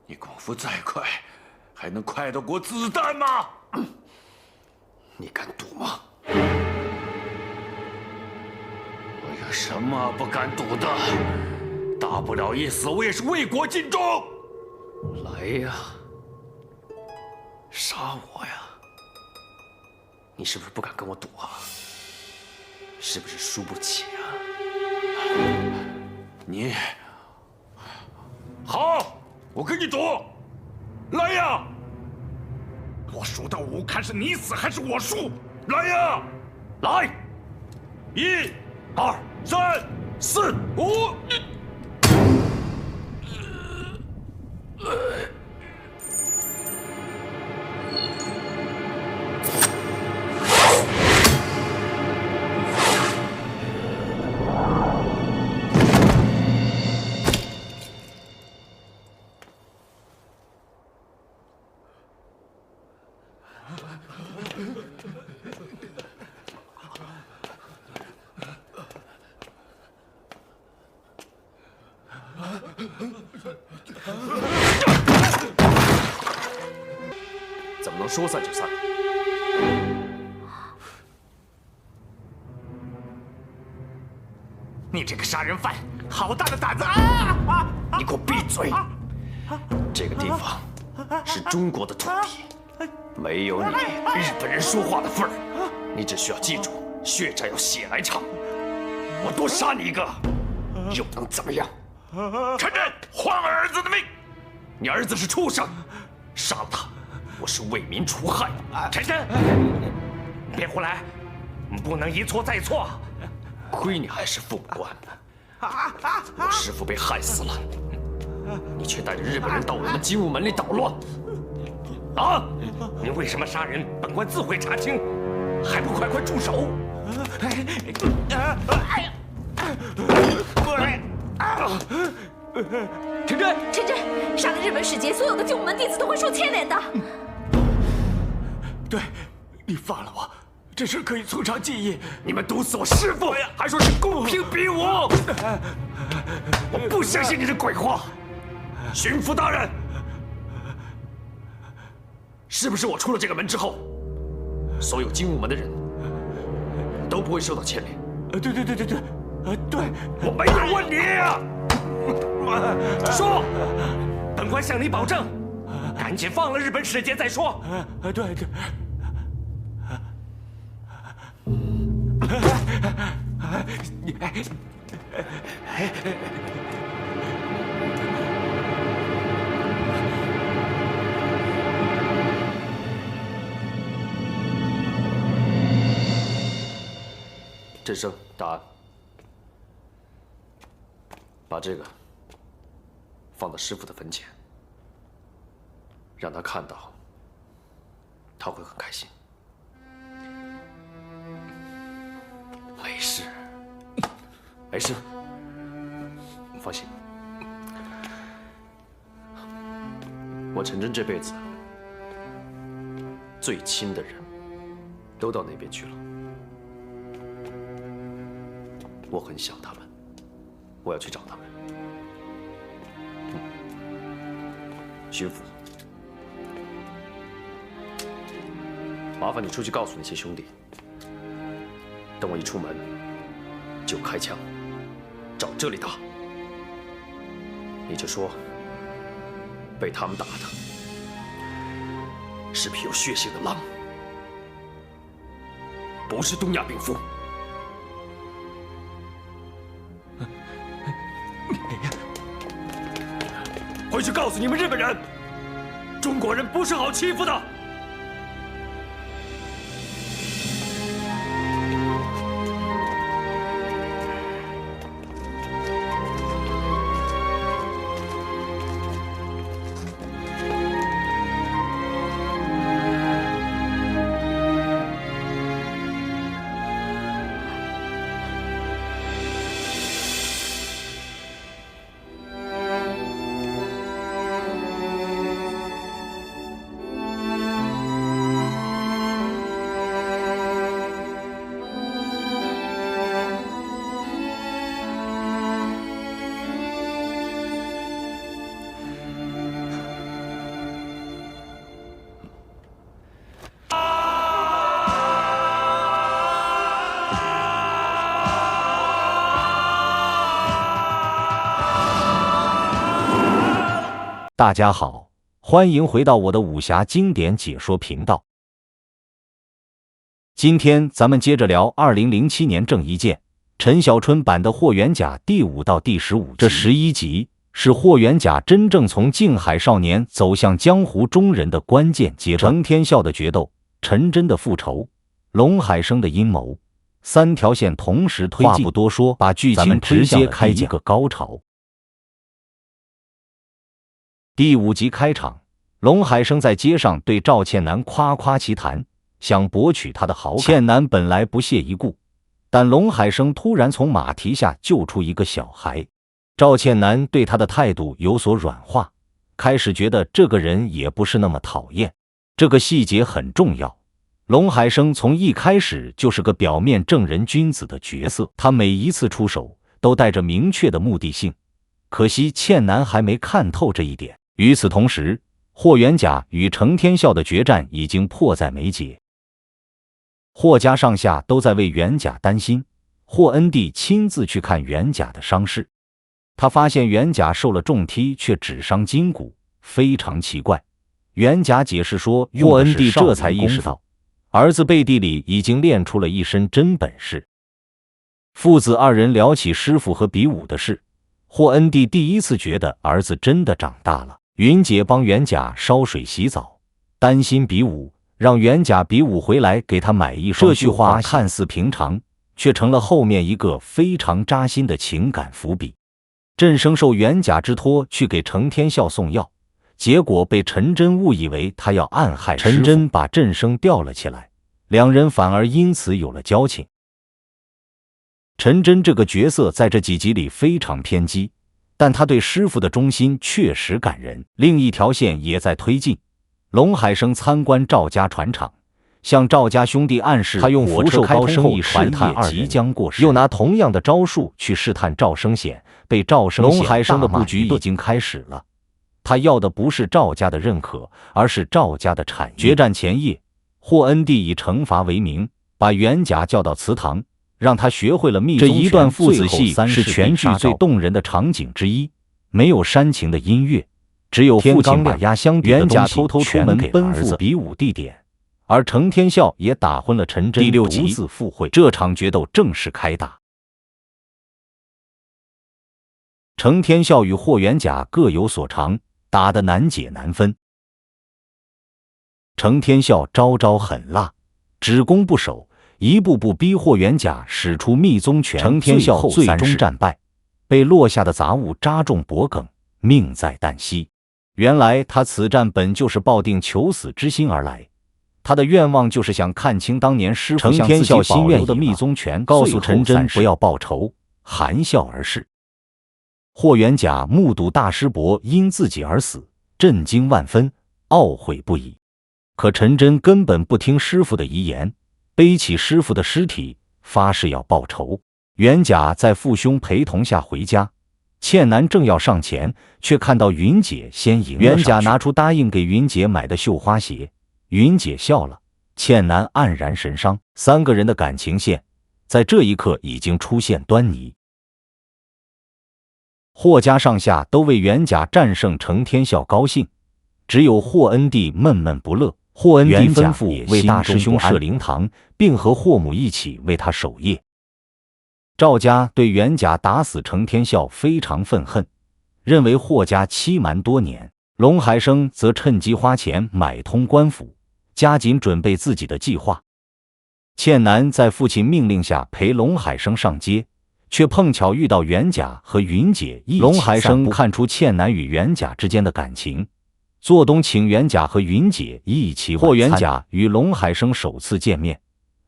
你功夫再快，还能快得过子弹吗？你敢赌吗？我有什么不敢赌的？大不了一死，我也是为国尽忠。来呀，杀我呀！你是不是不敢跟我赌啊？是不是输不起啊？你好，我跟你赌，来呀！我数到5，看是你死还是我输。来呀，来！1、2、3、4、5。怎么能说散就散？你这个杀人犯，好大的胆子！啊！你给我闭嘴！这个地方是中国的土地，没有你日本人说话的份儿。你只需要记住，血债要血来偿。我多杀你一个，又能怎么样？陈真，还我儿子的命！你儿子是畜生，杀了他，我是为民除害。陈真，别胡来，不能一错再错。亏你还是父母官，我师父被害死了，你却带着日本人到我们精武门里捣乱。啊！你为什么杀人？本官自会查清，还不快快住手！陈真，陈真，杀了日本使节，所有的精武门弟子都会受牵连的。对，你放了我，这事可以从长计议。你们毒死我师父，还说是公平比武，我不相信你的鬼话。巡抚大人，是不是我出了这个门之后，所有精武门的人都不会受到牵连？对，我没有问你呀。说，本官向你保证，赶紧放了日本使节再说。对。振声，答案。把这个放到师父的坟前，让他看到，他会很开心。没事，没事，放心。我陈真这辈子最亲的人都到那边去了，我很想他们，我要去找他们。巡抚，麻烦你出去告诉那些兄弟，等我一出门就开枪，照这里打。你就说，被他们打的是匹有血性的狼，不是东亚病夫。回去告诉你们日本人，中国人不是好欺负的。大家好，欢迎回到我的武侠经典解说频道。今天咱们接着聊2007年郑伊健、陈小春版的《霍元甲》第5到第15集。这11集是霍元甲真正从靖海少年走向江湖中人的关键阶段。程天笑的决斗、陈真的复仇、龙海生的阴谋，3条线同时推进。话不多说，把剧情直接开一个高潮。第5集开场，龙海生在街上对赵倩楠夸夸其谈，想博取她的好感。倩楠本来不屑一顾，但龙海生突然从马蹄下救出一个小孩，赵倩楠对他的态度有所软化，开始觉得这个人也不是那么讨厌。这个细节很重要。龙海生从一开始就是个表面正人君子的角色，他每一次出手都带着明确的目的性，可惜倩楠还没看透这一点。与此同时，霍元甲与程天笑的决战已经迫在眉睫。霍家上下都在为元甲担心，霍恩弟亲自去看元甲的伤势，他发现元甲受了重踢却只伤筋骨，非常奇怪。元甲解释说，霍恩弟这才意识到，儿子背地里已经练出了一身真本事。父子2人聊起师傅和比武的事，霍恩弟第一次觉得儿子真的长大了。云姐帮元甲烧水洗澡，担心比武，让元甲比武回来给他买一双。这句话看似平常，却成了后面一个非常扎心的情感伏笔。振生受元甲之托去给程天笑送药，结果被陈真误以为他要暗害师父，陈真把振生吊了起来，两人反而因此有了交情。陈真这个角色在这几集里非常偏激，但他对师傅的忠心确实感人。另一条线也在推进，龙海生参观赵家船厂，向赵家兄弟暗示他用福寿高升以试探2人即将过世，又拿同样的招数去试探赵生显，被赵生显。龙海生的布局已经开始了，他要的不是赵家的认可，而是赵家的产业。决战前夜，霍恩弟以惩罚为名，把元甲叫到祠堂，让他学会了密宗拳。这一段父子戏是全剧最动人的场景之一，没有煽情的音乐，只有父亲把压箱底的东西偷偷出门奔赴比武地点，而程天笑也打昏了陈真。第6集独自赴会，这场决斗正式开打。程天笑与霍元甲各有所长，打得难解难分。程天笑招招狠辣，只攻不守，一步步逼霍元甲使出密宗拳。程天笑最终战败，被落下的杂物扎中脖颈，命在旦夕。原来他此战本就是抱定求死之心而来，他的愿望就是想看清当年师傅向自己保留的密宗拳，告诉陈真不要报仇，含笑而逝。霍元甲目睹大师伯因自己而死，震惊万分，懊悔不已。可陈真根本不听师傅的遗言，背起师傅的尸体，发誓要报仇。元甲在父兄陪同下回家，倩楠正要上前，却看到云姐先迎了上去。元甲拿出答应给云姐买的绣花鞋，云姐笑了，倩南黯然神伤。三个人的感情线在这一刻已经出现端倪。霍家上下都为袁甲战胜程天笑高兴，只有霍恩弟闷闷不乐。霍恩弟吩咐为大师兄设灵堂，并和霍母一起为他守夜。赵家对袁甲打死程天笑非常愤恨，认为霍家欺瞒多年。龙海生则趁机花钱买通官府，加紧准备自己的计划。倩南在父亲命令下陪龙海生上街，却碰巧遇到袁甲和云姐一起散步。龙海生看出倩南与袁甲之间的感情，做东请袁甲和云姐一起晚餐。霍元甲与龙海生首次见面，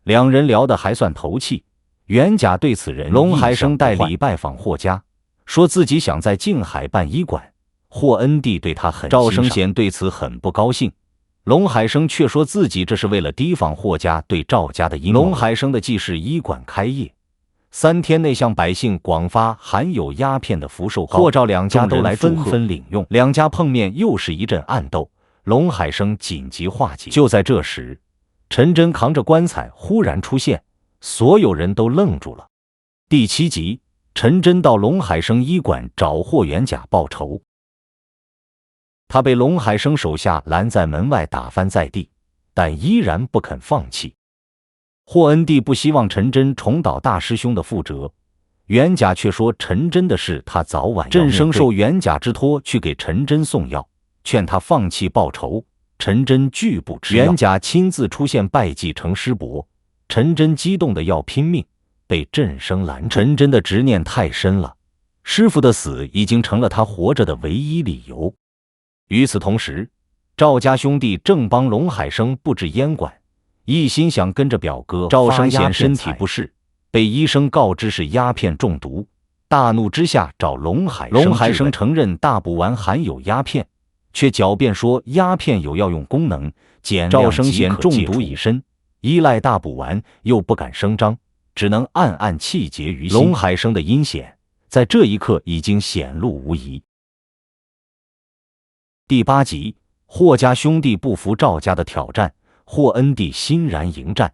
两人聊得还算投气。袁甲对此人，龙海生代理拜访霍家，说自己想在静海办医馆。霍恩弟对他很欣赏。赵生贤对此很不高兴，龙海生却说自己这是为了提防霍家对赵家的阴谋。龙海生的计是医馆开业，3天内向百姓广发含有鸦片的福寿膏，霍赵两家都来纷纷领用。两家碰面又是一阵暗斗，龙海生紧急化解。就在这时，陈真扛着棺材忽然出现，所有人都愣住了。第7集，陈真到龙海生医馆找霍元甲报仇。他被龙海生手下拦在门外打翻在地，但依然不肯放弃。霍恩弟不希望陈真重蹈大师兄的覆辙，袁甲却说陈真的事他早晚要面对。郑生受袁甲之托去给陈真送药，劝他放弃报仇，陈真拒不吃药。袁甲亲自出现拜祭成师伯，陈真激动的要拼命，被郑生拦住。陈真的执念太深了，师傅的死已经成了他活着的唯一理由。与此同时，赵家兄弟正帮龙海生布置烟馆，一心想跟着表哥。赵生贤身体不适，被医生告知是鸦片中毒，大怒之下找龙海生。龙海生承认大补丸含有鸦片，却狡辩说鸦片有药用功能，减量即可戒除。赵生贤中毒已深，依赖大补丸又不敢声张，只能暗暗气结于心。龙海生的阴险在这一刻已经显露无遗。第8集，霍家兄弟不服赵家的挑战，霍恩弟欣然迎战，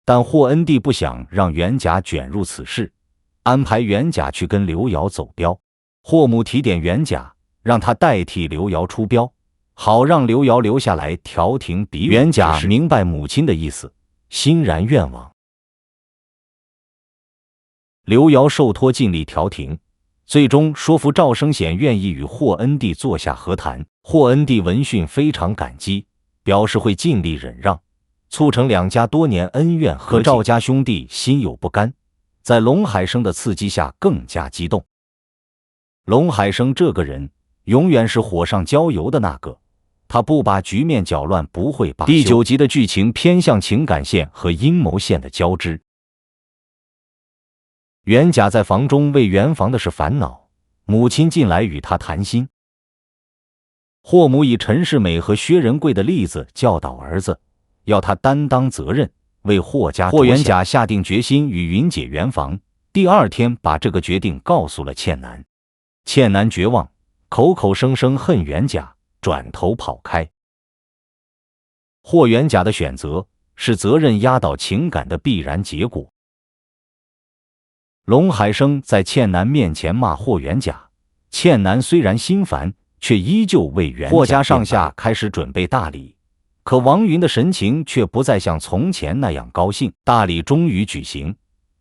但霍恩弟不想让袁甲卷入此事，安排袁甲去跟刘瑶走镖。霍母提点袁甲，让他代替刘瑶出镖，好让刘瑶留下来调停比武。袁甲明白母亲的意思，欣然愿往。刘瑶受托尽力调停，最终说服赵生显愿意与霍恩弟坐下和谈。霍恩弟闻讯非常感激，表示会尽力忍让，促成两家多年恩怨和解。赵家兄弟心有不甘，在龙海生的刺激下更加激动。龙海生这个人永远是火上浇油的那个，他不把局面搅乱不会罢休。第9集的剧情偏向情感线和阴谋线的交织。袁甲在房中为圆房的事烦恼，母亲进来与他谈心。霍母以陈世美和薛仁贵的例子教导儿子，要他担当责任，为霍家着想。霍元甲下定决心与云姐圆房，第2天把这个决定告诉了倩南。倩南绝望，口口声声恨袁甲，转头跑开。霍元甲的选择是责任压倒情感的必然结果。龙海生在倩南面前骂霍元甲，倩南虽然心烦，却依旧为袁甲。霍家上下开始准备大礼，可王云的神情却不再像从前那样高兴。大礼终于举行，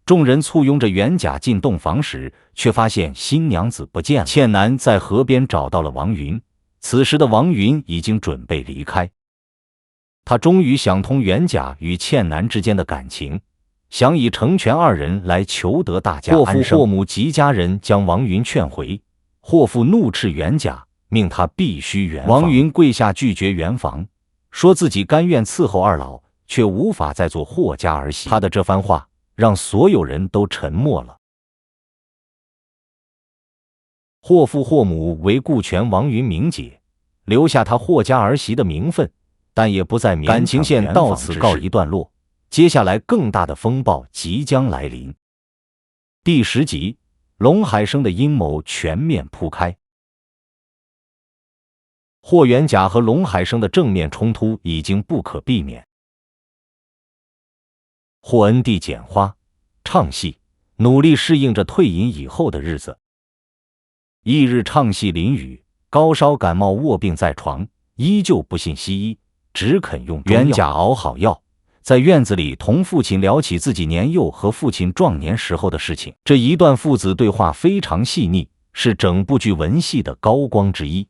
众人簇拥着袁甲进洞房时，却发现新娘子不见了。倩南在河边找到了王云，此时的王云已经准备离开。他终于想通袁甲与倩南之间的感情，想以成全2人来求得大家安生。霍父霍母及家人将王云劝回，霍父怒斥袁甲，命他必须圆房。王云跪下拒绝圆房，说自己甘愿伺候2老，却无法再做霍家儿媳。他的这番话让所有人都沉默了。霍父霍母为顾全王云名节，留下他霍家儿媳的名分，但也不再勉强。感情线到此告一段落，接下来更大的风暴即将来临。第10集，龙海生的阴谋全面铺开。霍元甲和龙海生的正面冲突已经不可避免。霍恩弟剪花、唱戏，努力适应着退隐以后的日子。翌日唱戏淋雨，高烧感冒卧病在床，依旧不信西医，只肯用中药。袁甲熬好药，在院子里同父亲聊起自己年幼和父亲壮年时候的事情。这一段父子对话非常细腻，是整部剧文戏的高光之一。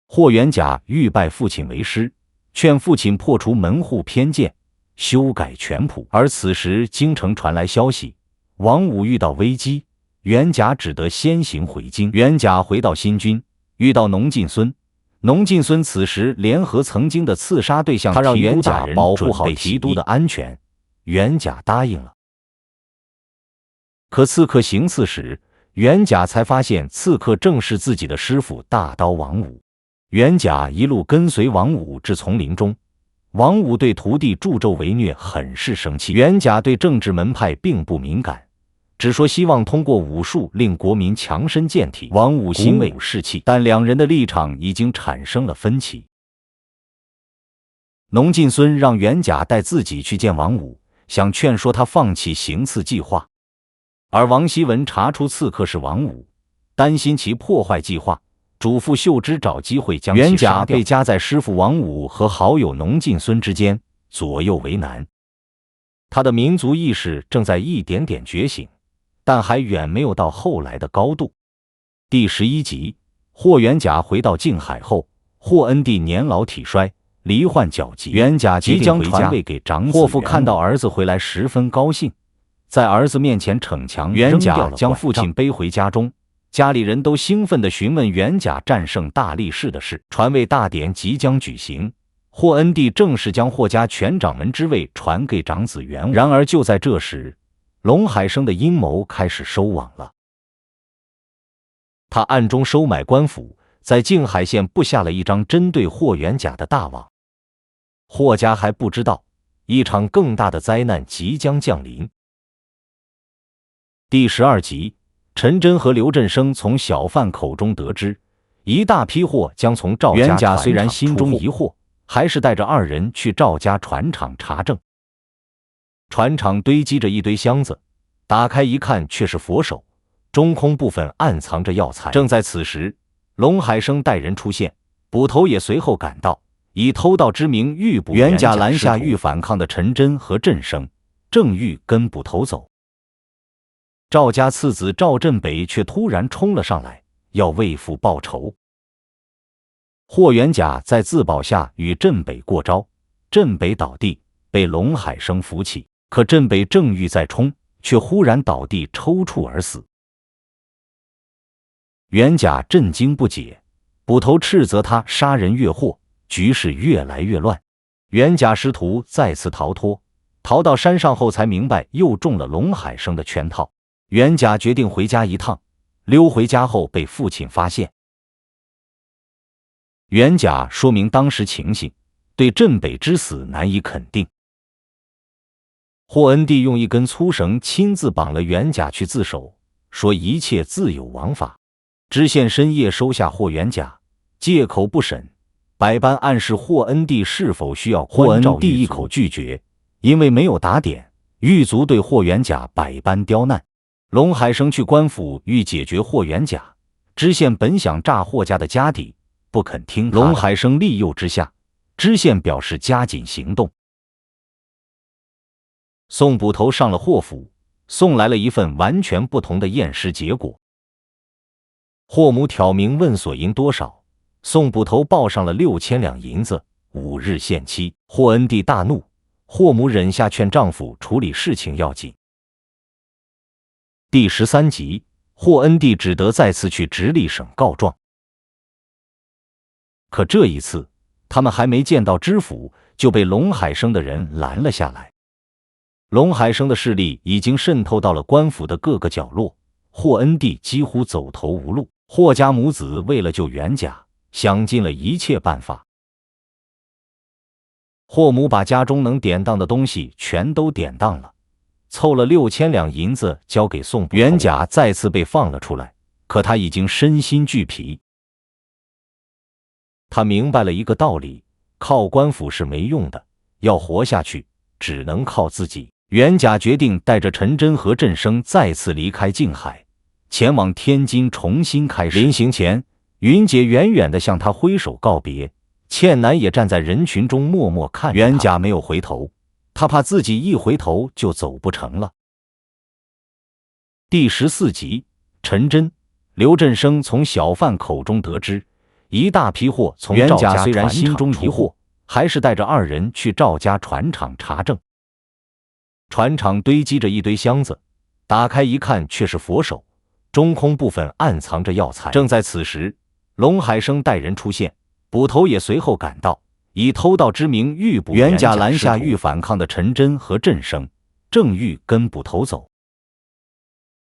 霍元甲欲拜父亲为师，劝父亲破除门户偏见，修改全谱。而此时京城传来消息，王武遇到危机，袁甲只得先行回京。袁甲回到新军，遇到农进孙。农进孙此时联合曾经的刺杀对象，他让袁甲保护好提督的安全。袁甲答应了。可刺客行刺时，袁甲才发现刺客正是自己的师傅大刀王武。袁甲一路跟随王武至丛林中，王武对徒弟助纣为虐很是生气。袁甲对政治门派并不敏感，只说希望通过武术令国民强身健体。王武欣慰士气，但两人的立场已经产生了分歧。农进孙让袁甲带自己去见王武，想劝说他放弃行刺计划。而王希文查出刺客是王武，担心其破坏计划，嘱咐秀芝找机会将其杀掉。袁甲被夹在师傅王武和好友农进孙之间，左右为难。他的民族意识正在一点点觉醒，但还远没有到后来的高度。第11集，霍元甲回到静海后，霍恩弟年老体衰，罹患脚疾，袁甲即将传位给长子。霍父看到儿子回来，十分高兴，在儿子面前逞强，袁甲将父亲背回家中。家里人都兴奋地询问袁甲战胜大力士的事。传位大典即将举行，霍恩弟正式将霍家全掌门之位传给长子袁武。然而就在这时，龙海生的阴谋开始收网了。他暗中收买官府，在静海县布下了一张针对霍元甲的大网。霍家还不知道，一场更大的灾难即将降临。第12集，陈真和刘振生从小贩口中得知，一大批货将从赵家船厂出货。袁甲虽然心中疑惑，还是带着二人去赵家船厂查证。船厂堆积着一堆箱子，打开一看却是佛手，中空部分暗藏着药材。正在此时，龙海生带人出现，捕头也随后赶到，以偷盗之名欲捕袁甲，拦下欲反抗的陈真和振生，正欲跟捕头走。赵家次子赵振北却突然冲了上来，要为父报仇。霍元甲在自保下与振北过招，振北倒地，被龙海生扶起。可振北正欲再冲，却忽然倒地抽搐而死。袁甲震惊不解，捕头斥责他杀人越货，局势越来越乱。袁甲师徒再次逃脱，逃到山上后才明白又中了龙海生的圈套。袁甲决定回家一趟，溜回家后被父亲发现。袁甲说明当时情形，对振北之死难以肯定。霍恩弟用一根粗绳亲自绑了袁甲去自首，说一切自有王法。知县深夜收下霍元甲，借口不审，百般暗示霍恩弟是否需要关照。霍恩弟一口拒绝，因为没有打点，狱卒对霍元甲百般刁难。龙海生去官府欲解决霍元甲，知县本想炸霍家的家底，不肯听他的。龙海生利诱之下，知县表示加紧行动。宋捕头上了霍府，送来了一份完全不同的验尸结果。霍母挑明问索银多少，宋捕头报上了6000两银子，5日限期。霍恩弟大怒，霍母忍下劝丈夫处理事情要紧。第13集，霍恩弟只得再次去直隶省告状。可这一次，他们还没见到知府，就被龙海生的人拦了下来。龙海生的势力已经渗透到了官府的各个角落，霍恩弟几乎走投无路。霍家母子为了救袁甲，想尽了一切办法。霍母把家中能典当的东西全都典当了，凑了6000两银子交给宋捕头。袁甲再次被放了出来，可他已经身心俱疲。他明白了一个道理，靠官府是没用的，要活下去只能靠自己。袁甲决定带着陈真和振声再次离开静海，前往天津重新开始。临行前，云姐远远地向他挥手告别，倩楠也站在人群中默默看。袁甲没有回头，他怕自己一回头就走不成了。第14集，陈真、刘振声从小贩口中得知，一大批货从袁甲虽然心中疑惑，还是带着二人去赵家船厂查证。船厂堆积着一堆箱子，打开一看却是佛手，中空部分暗藏着药材。正在此时，龙海生带人出现，捕头也随后赶到，以偷盗之名欲捕袁甲，拦下欲反抗的陈真和振声，正欲跟捕头走。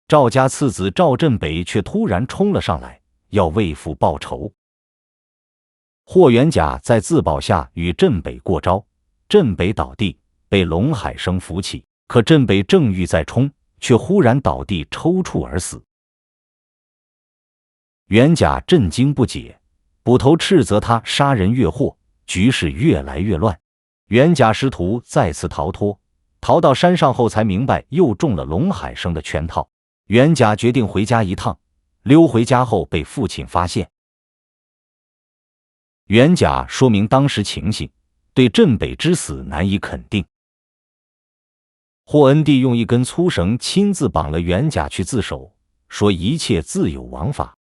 赵家次子赵振北却突然冲了上来，要为父报仇。霍元甲在自保下与振北过招，振北倒地，被龙海生扶起。可振北正欲再冲，却忽然倒地抽搐而死。袁甲震惊不解，捕头斥责他杀人越货，局势越来越乱。袁甲师徒再次逃脱，逃到山上后才明白又中了龙海生的圈套。袁甲决定回家一趟，溜回家后被父亲发现。袁甲说明当时情形，对振北之死难以肯定。霍恩弟用一根粗绳亲自绑了袁甲去自首，说一切自有王法。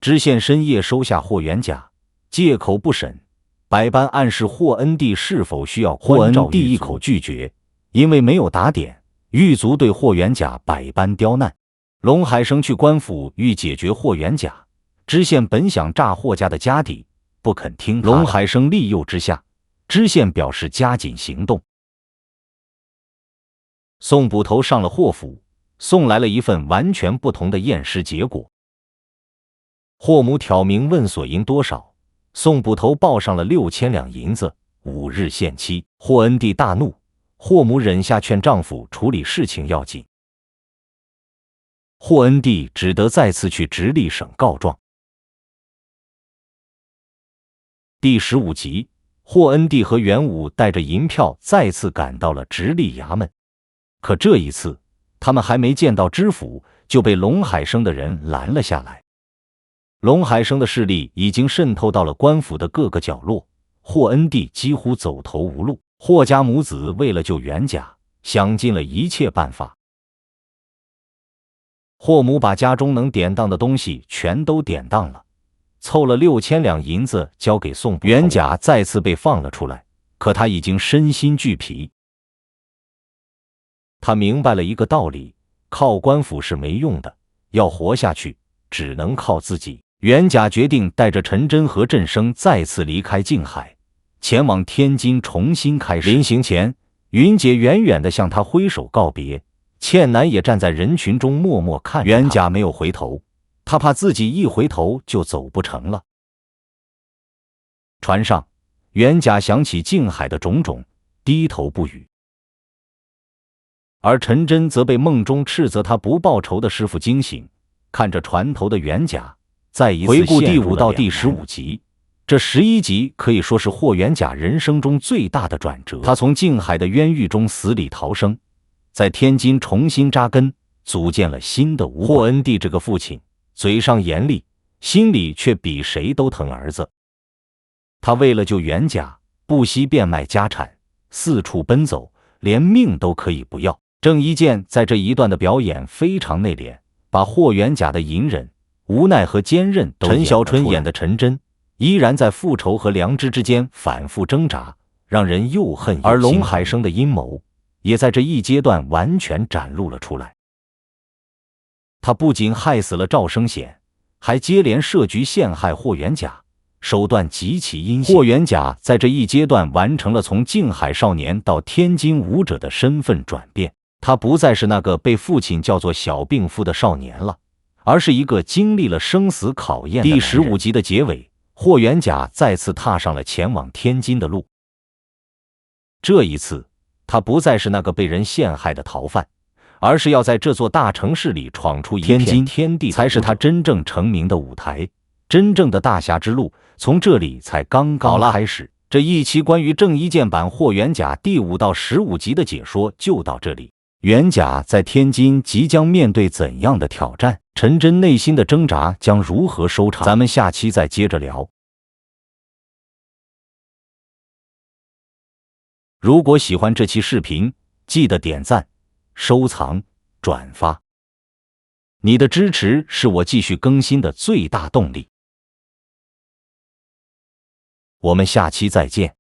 知县深夜收下霍元甲，借口不审，百般暗示霍恩弟是否需要关照。霍恩弟一口拒绝，因为没有打点，狱卒对霍元甲百般刁难。龙海生去官府欲解决霍元甲，知县本想炸霍家的家底，不肯听他的。龙海生利诱之下，知县表示加紧行动。宋捕头上了霍府，送来了一份完全不同的验尸结果。霍母挑明问索银多少，宋捕头报上了6000两银子，5日限期。霍恩弟大怒，霍母忍下劝丈夫处理事情要紧。霍恩弟只得再次去直隶省告状。第15集，霍恩弟和袁武带着银票再次赶到了直隶衙门。可这一次，他们还没见到知府，就被龙海生的人拦了下来。龙海生的势力已经渗透到了官府的各个角落，霍恩弟几乎走投无路。霍家母子为了救袁甲，想尽了一切办法。霍母把家中能典当的东西全都典当了，凑了6000两银子交给宋捕头。袁甲再次被放了出来，可他已经身心俱疲。他明白了一个道理，靠官府是没用的，要活下去只能靠自己。袁甲决定带着陈真和振声再次离开静海，前往天津重新开始。临行前，云姐远远地向他挥手告别，倩楠也站在人群中默默看。袁甲没有回头，他怕自己一回头就走不成了。船上，袁甲想起静海的种种，低头不语。而陈真则被梦中斥责他不报仇的师傅惊醒，看着船头的袁甲，再一次回顾第5到第15集，这11集可以说是霍元甲人生中最大的转折。他从静海的冤狱中死里逃生，在天津重新扎根，组建了新的武馆。霍恩弟这个父亲，嘴上严厉，心里却比谁都疼儿子。他为了救袁甲，不惜变卖家产，四处奔走，连命都可以不要。郑伊健在这一段的表演非常内敛，把霍元甲的隐忍、无奈和坚韧都演了出来。陈小春演的陈真依然在复仇和良知之间反复挣扎，让人又恨又心疼。而龙海生的阴谋也在这一阶段完全展露了出来。他不仅害死了赵生显，还接连设局陷害霍元甲，手段极其阴险。霍元甲在这一阶段完成了从静海少年到天津武者的身份转变。他不再是那个被父亲叫做小病夫的少年了，而是一个经历了生死考验的男人。第15集的结尾，霍元甲再次踏上了前往天津的路。这一次，他不再是那个被人陷害的逃犯，而是要在这座大城市里闯出一片天地，才是他真正成名的舞台。真正的大侠之路从这里才刚刚开始。这一期关于郑伊健版霍元甲第5到15集的解说就到这里。元甲在天津即将面对怎样的挑战？陈真内心的挣扎将如何收场？咱们下期再接着聊。如果喜欢这期视频，记得点赞、收藏、转发。你的支持是我继续更新的最大动力。我们下期再见。